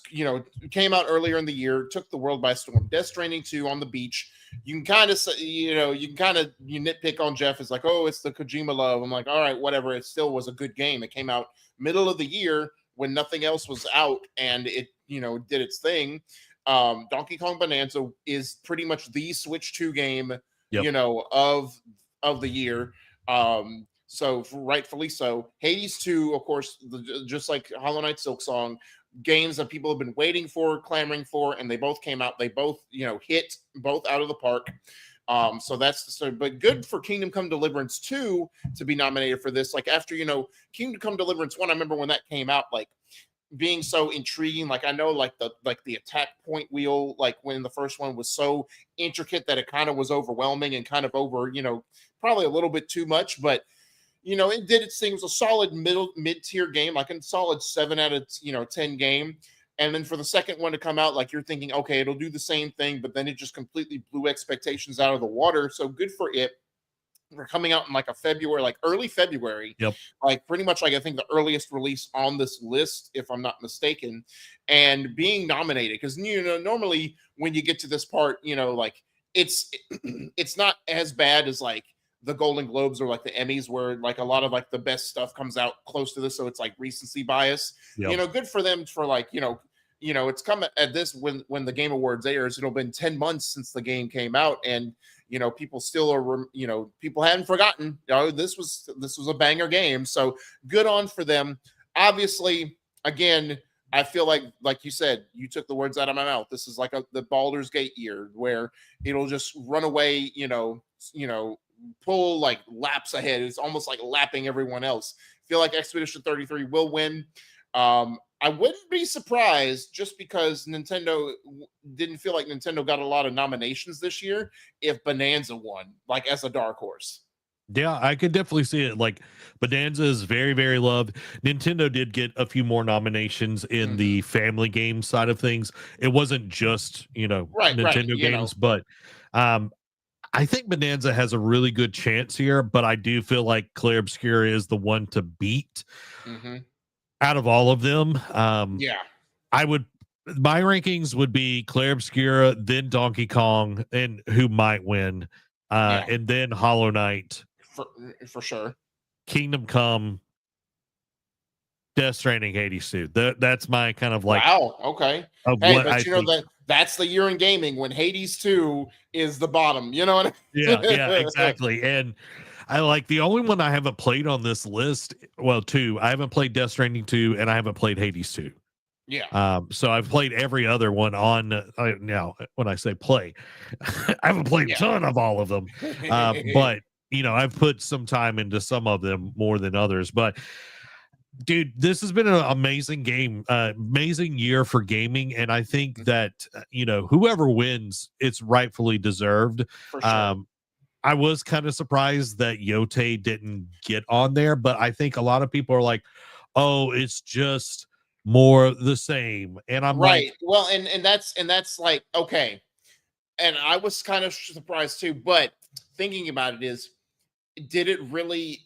B: came out earlier in the year, took the world by storm. Death Stranding 2, On the Beach. You can kind of say, you nitpick on Jeff. It's like, oh, it's the Kojima love. I'm like, all right, whatever. It still was a good game. It came out middle of the year when nothing else was out, and it, did its thing. Donkey Kong Bonanza is pretty much the Switch 2 game, of the year. So rightfully so. Hades 2, of course, just like Hollow Knight Silksong, games that people have been waiting for, clamoring for, and they both came out. They both, hit both out of the park. So but good for Kingdom Come Deliverance 2 to be nominated for this. Like, after, Kingdom Come Deliverance 1, I remember when that came out, like, being so intriguing. Like, I know the attack point wheel, like when the first one was so intricate that it kind of was overwhelming and kind of over, probably a little bit too much, but it did its thing. It was a solid mid-tier game, like a solid 7 out of 10 game. And then for the second one to come out, like, you're thinking, okay, it'll do the same thing, but then it just completely blew expectations out of the water. So good for it. We're coming out in like early February.
A: Yep.
B: Like, pretty much, like, I think the earliest release on this list, if I'm not mistaken, and being nominated. Because, normally when you get to this part, like, it's not as bad as like the Golden Globes or like the Emmys, where like a lot of like the best stuff comes out close to this, so it's like recency bias.
A: Yep.
B: Good for them for like it's coming at this when the Game Awards airs. It'll been 10 months since the game came out, and people still are people hadn't forgotten. This was a banger game, so good on for them. Obviously, again, I feel like you said, you took the words out of my mouth. This is like the Baldur's Gate year where it'll just run away, pull like laps ahead. It's almost like lapping everyone else. Feel like Expedition 33 will win. I wouldn't be surprised, just because Nintendo didn't feel like Nintendo got a lot of nominations this year, if Bonanza won, like as a dark horse.
A: Yeah, I could definitely see it. Like, Bonanza is very, very loved. Nintendo did get a few more nominations in the family game side of things. It wasn't just, Nintendo games, but I think Bonanza has a really good chance here, but I do feel like Clair Obscura is the one to beat out of all of them.
B: Yeah.
A: My rankings would be Clair Obscura, then Donkey Kong, and who might win, and then Hollow Knight.
B: For sure.
A: Kingdom Come, Death Stranding, Hades 2. That's my kind of like.
B: Wow. Okay. Hey, but that's the year in gaming when Hades 2 is the bottom. You know what I mean?
A: Yeah, exactly. And I like the only one I haven't played on this list. Well, two. I haven't played Death Stranding 2, and I haven't played Hades 2.
B: Yeah.
A: So I've played every other one on now. When I say play, I haven't played a ton of all of them. But I've put some time into some of them more than others. But dude, this has been an amazing game, amazing year for gaming, and I think that whoever wins, it's rightfully deserved.
B: For sure.
A: I was kind of surprised that Yote didn't get on there, but I think a lot of people are like, "Oh, it's just more the same," and I'm
B: right.
A: like,
B: well, and that's like, okay, and I was kind of surprised too. But thinking about it is, did it really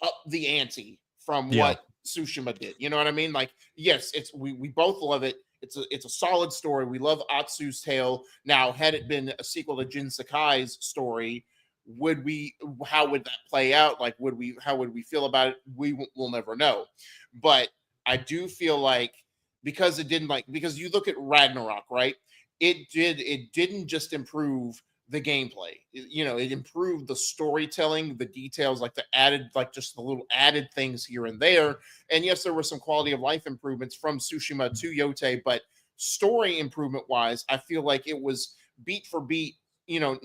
B: up the ante from what Tsushima did? You know what I mean? Like, yes, we both love it. It's a solid story. We love Atsu's tale. Now, had it been a sequel to Jin Sakai's story, how would that play out? Like, how would we feel about it? We'll never know. But I do feel like, because you look at Ragnarok, right? It didn't just improve the gameplay. It improved the storytelling, the details, like just the little added things here and there. And yes, there were some quality of life improvements from Tsushima to Yote, but story improvement wise, I feel like it was beat for beat. I'm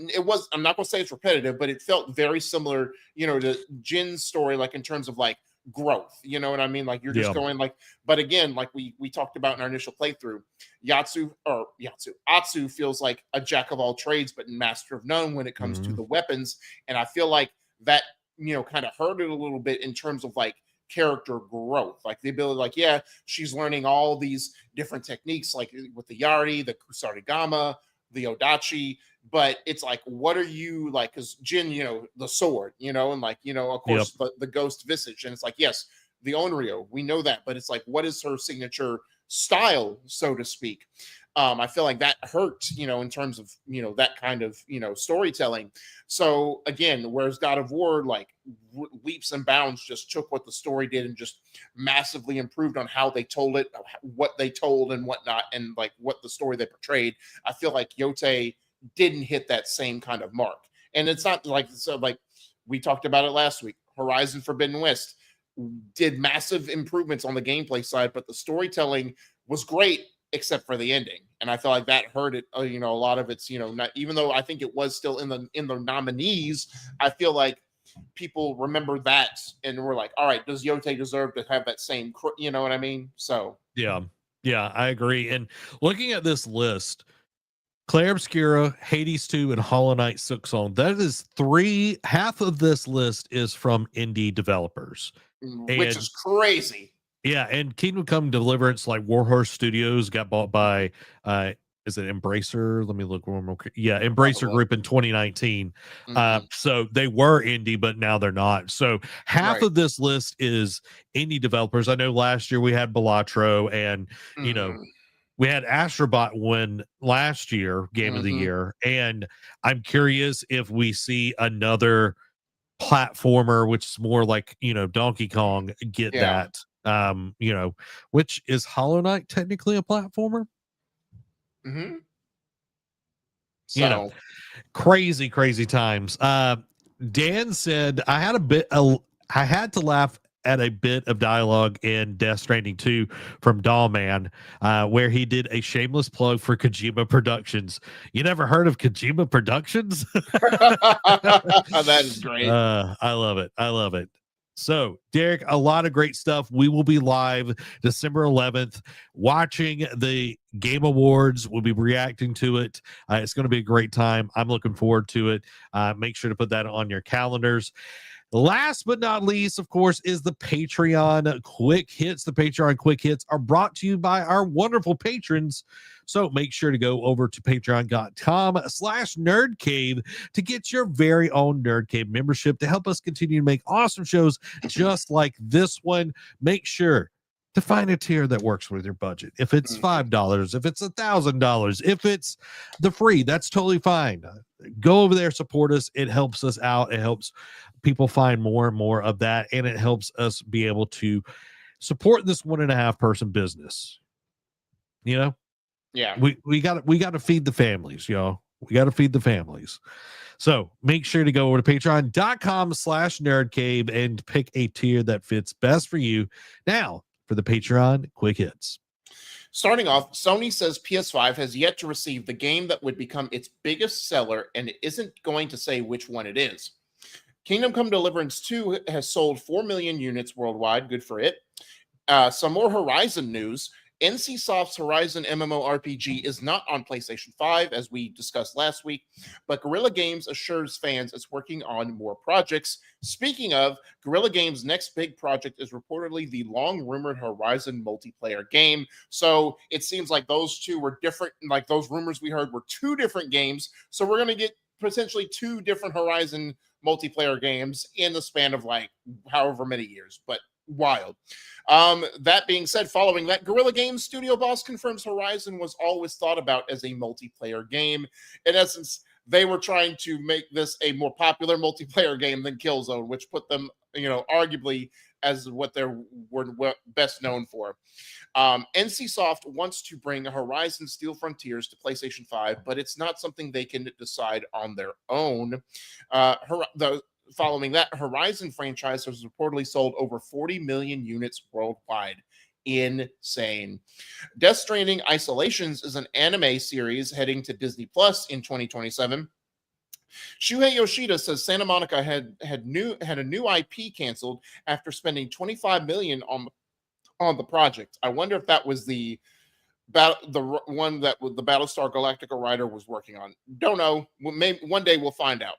B: not going to say it's repetitive, but it felt very similar, to Jin's story, like in terms of like growth. You know what I mean? Like, you're just going like, but again, like we talked about in our initial playthrough, Atsu feels like a jack of all trades, but master of none when it comes to the weapons. And I feel like that, kind of hurt it a little bit in terms of like character growth, like the ability, like, yeah, she's learning all these different techniques, like with the Yari, the Kusarigama, the Odachi, but it's like, what are you like? Because Jin, the sword, and like, of course, the ghost visage, and it's like, yes, the Onryo, we know that, but it's like, what is her signature style, so to speak? I feel like that hurt, in terms of, that kind of, storytelling. So again, whereas God of War, like, leaps and bounds just took what the story did and just massively improved on how they told it, what they told and whatnot, and like what the story they portrayed. I feel like Yote didn't hit that same kind of mark. And it's not like, so like we talked about it last week, Horizon Forbidden West did massive improvements on the gameplay side, but the storytelling was great except for the ending. And I feel like that hurt it. A lot of it's, not, even though I think it was still in the nominees, I feel like people remember that and we're like, all right, does Yote deserve to have that same, you know what I mean? So
A: yeah, I agree. And looking at this list, Clair Obscura, Hades 2, and Hollow Knight Silksong, that is half of this list is from indie developers,
B: which is crazy.
A: Yeah, and Kingdom Come Deliverance, like Warhorse Studios, got bought by is it Embracer? Let me look one more. Yeah, Embracer Group in 2019. So they were indie, but now they're not. So half of this list is indie developers. I know last year we had Balatro, and we had Astrobot win last year, Game of the Year. And I'm curious if we see another platformer, which is more like, Donkey Kong, get
B: Yeah.
A: that. Which is Hollow Knight technically a platformer?
B: Mm-hmm.
A: You know,
B: So
A: crazy times. Dan said I had to laugh at a bit of dialogue in Death Stranding 2 from Dollman, where he did a shameless plug for Kojima Productions. You never heard of Kojima Productions?
B: that is great.
A: I love it. I love it. So, Derek, a lot of great stuff. We will be live December 11th watching the Game Awards. We'll be reacting to it. It's going to be a great time. I'm looking forward to it. Make sure to put that on your calendars. Last but not least, of course, is the Patreon Quick Hits. The Patreon Quick Hits are brought to you by our wonderful patrons. So make sure to go over to patreon.com/nerdcave to get your very own Nerd Cave membership to help us continue to make awesome shows just like this one. Make sure to find a tier that works with your budget. If it's $5, if it's $1,000, if it's the free, that's totally fine. Go over there, support us. It helps us out. It helps people find more and more of that, and it helps us be able to support this 1.5 person business.
B: Yeah.
A: We got to feed the families, y'all. We got to feed the families. So make sure to go over to patreon.com/nerdcave and pick a tier that fits best for you. Now for the Patreon Quick Hits.
B: Starting off, Sony says PS5 has yet to receive the game that would become its biggest seller, and it isn't going to say which one it is. Kingdom Come Deliverance 2 has sold 4 million units worldwide. Good for it. Some more Horizon news. NCSoft's Horizon MMORPG is not on PlayStation 5, as we discussed last week, but Guerrilla Games assures fans it's working on more projects. Speaking of, Guerrilla Games' next big project is reportedly the long-rumored Horizon multiplayer game. So it seems like those two were different. Like those rumors we heard were 2 different games. So we're going to get potentially 2 different Horizon multiplayer games in the span of like however many years, but wild. That being said, following that, Guerrilla Games studio boss confirms Horizon was always thought about as a multiplayer game. In essence, they were trying to make this a more popular multiplayer game than Killzone, which put them, arguably as what they were best known for. NCSoft wants to bring Horizon Steel Frontiers to PlayStation 5, but it's not something they can decide on their own. Following that, Horizon franchise has reportedly sold over 40 million units worldwide. Insane. Death Stranding Isolations is an anime series heading to Disney Plus in 2027. Shuhei Yoshida says Santa Monica had a new IP canceled after spending $25 million on the project. I wonder if that was the one that the Battlestar Galactica writer was working on. Don't know. Maybe one day we'll find out.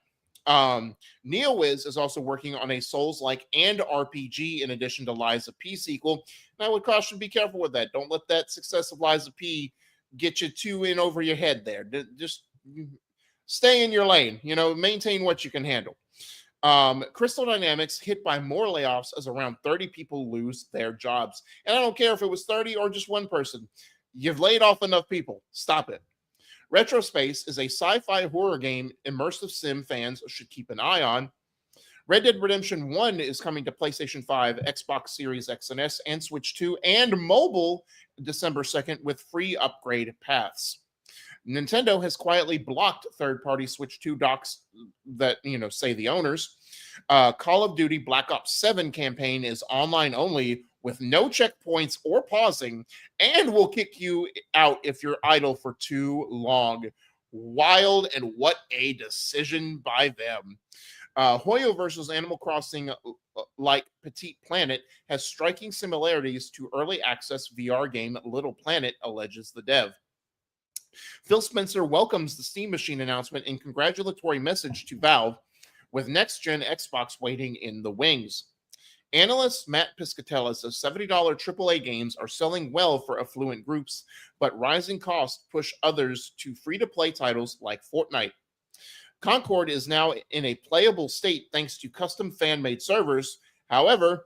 B: NeoWiz is also working on a Souls-like and RPG in addition to Lies of P sequel. And I would caution, be careful with that. Don't let that success of Lies of P get you too in over your head there. Just stay in your lane, maintain what you can handle. Crystal Dynamics hit by more layoffs as around 30 people lose their jobs. And I don't care if it was 30 or just one person. You've laid off enough people. Stop it. Retrospace is a sci-fi horror game immersive sim fans should keep an eye on. Red Dead Redemption 1 is coming to PlayStation 5, Xbox Series X and S, and Switch 2, and mobile December 2nd with free upgrade paths. Nintendo has quietly blocked third-party Switch 2 docks that, say the owners. Call of Duty Black Ops 7 campaign is online only with no checkpoints or pausing, and will kick you out if you're idle for too long. Wild, and what a decision by them. Hoyo versus Animal Crossing like Petite Planet has striking similarities to early access VR game Little Planet, alleges the dev. Phil Spencer welcomes the Steam Machine announcement in congratulatory message to Valve, with next-gen Xbox waiting in the wings. Analyst Matt Piscatella says $70 AAA games are selling well for affluent groups, but rising costs push others to free-to-play titles like Fortnite. Concord is now in a playable state thanks to custom fan-made servers. However,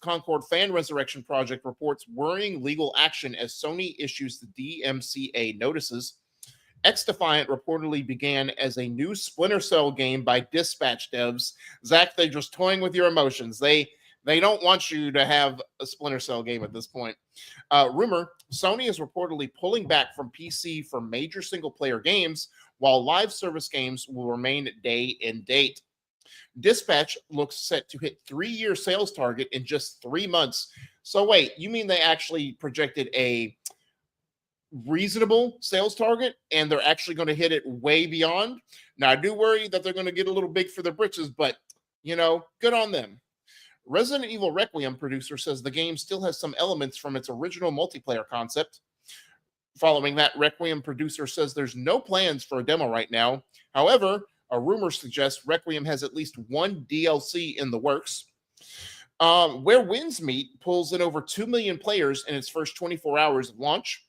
B: Concord Fan Resurrection Project reports worrying legal action as Sony issues the DMCA notices. X-Defiant reportedly began as a new Splinter Cell game by Dispatch devs. Zach, they're just toying with your emotions. They don't want you to have a Splinter Cell game at this point. Rumor, Sony is reportedly pulling back from PC for major single-player games, while live service games will remain day and date. Dispatch looks set to hit 3-year sales target in just 3 months. So wait, you mean they actually projected a reasonable sales target and they're actually going to hit it way beyond? Now, I do worry that they're going to get a little big for their britches, but, good on them. Resident Evil Requiem producer says the game still has some elements from its original multiplayer concept. Following that, Requiem producer says there's no plans for a demo right now. However, a rumor suggests Requiem has at least one DLC in the works. Where Winds Meet pulls in over 2 million players in its first 24 hours of launch.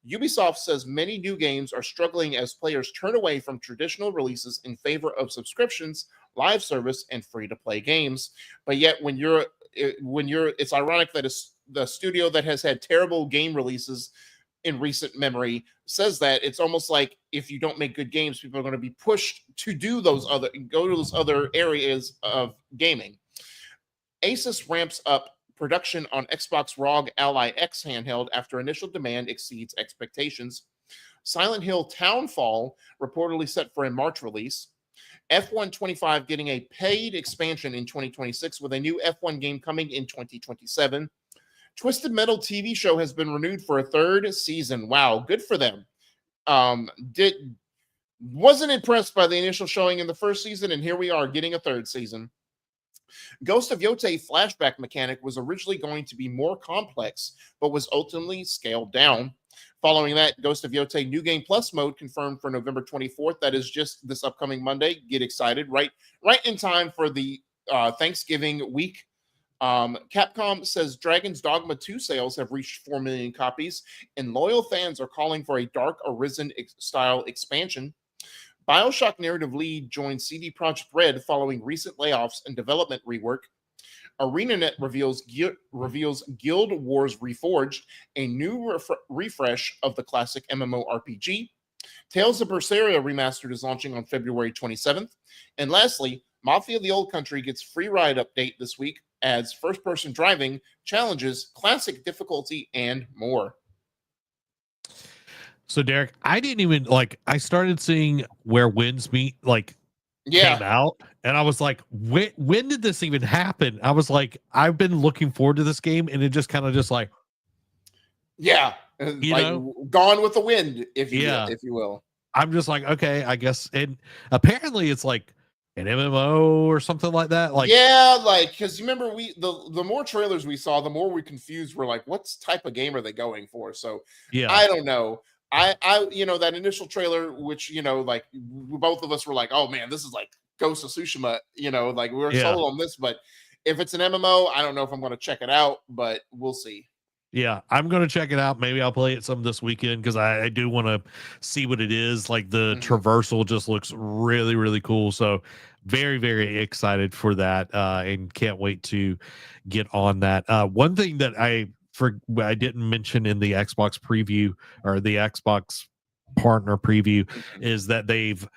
B: Ubisoft says many new games are struggling as players turn away from traditional releases in favor of subscriptions, live service, and free-to-play games. But yet, it's ironic that it's the studio that has had terrible game releases in recent memory says that. It's almost like if you don't make good games, people are going to be pushed to go to those other areas of gaming. Asus ramps up production on Xbox ROG Ally X handheld after initial demand exceeds expectations. Silent Hill Townfall reportedly set for a March release. F1 25 getting a paid expansion in 2026 with a new F1 game coming in 2027. Twisted Metal TV show has been renewed for a 3rd season. Wow, good for them. Wasn't impressed by the initial showing in the 1st season, and here we are getting a 3rd season. Ghost of Yotei flashback mechanic was originally going to be more complex, but was ultimately scaled down. Following that, Ghost of Yotei New Game Plus mode confirmed for November 24th. That is just this upcoming Monday. Get excited. Right in time for the Thanksgiving week. Capcom says Dragon's Dogma 2 sales have reached 4 million copies, and loyal fans are calling for a Dark Arisen style expansion. BioShock narrative lead joined CD Projekt Red following recent layoffs and development rework. ArenaNet reveals Guild Wars Reforged, a new refresh of the classic MMORPG. Tales of Berseria Remastered is launching on February 27th. And lastly, Mafia the Old Country gets free ride update this week, adds first-person driving, challenges, classic difficulty, and more.
A: So Derek, I didn't even I started seeing Where Winds Meet came out, and I was like, when did this even happen? I was like, I've been looking forward to this game, and it just kind of Gone
B: with the wind, if you will.
A: I'm just like, okay, I guess. And apparently it's like an MMO or something like that.
B: Because you remember the more trailers we saw, the more we confused. We're like, what type of game are they going for? So I don't know. I that initial trailer, which both of us were like, oh man, this is like Ghost of Tsushima. We were sold on this, but if it's an MMO, I don't know if I'm going to check it out, but we'll see.
A: Yeah, I'm going to check it out. Maybe I'll play it some this weekend because I do want to see what it is. Like the traversal just looks really, really cool. So very, very excited for that and can't wait to get on that. One thing that I didn't mention in the Xbox preview or the Xbox partner preview is that they've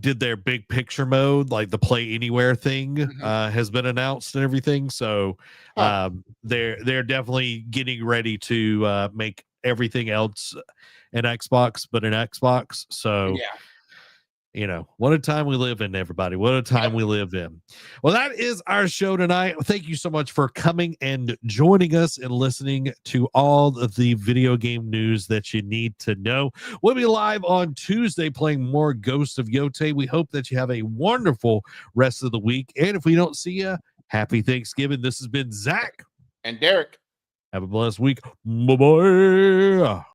A: did their big picture mode, like the play anywhere thing has been announced and everything. So they're definitely getting ready to make everything else an Xbox, but an Xbox. So what a time we live in, everybody. What a time we live in. Well, that is our show tonight. Thank you so much for coming and joining us and listening to all of the video game news that you need to know. We'll be live on Tuesday playing more Ghost of Yotei. We hope that you have a wonderful rest of the week. And if we don't see you, happy Thanksgiving. This has been Zach
B: and Derek.
A: Have a blessed week. Bye-bye.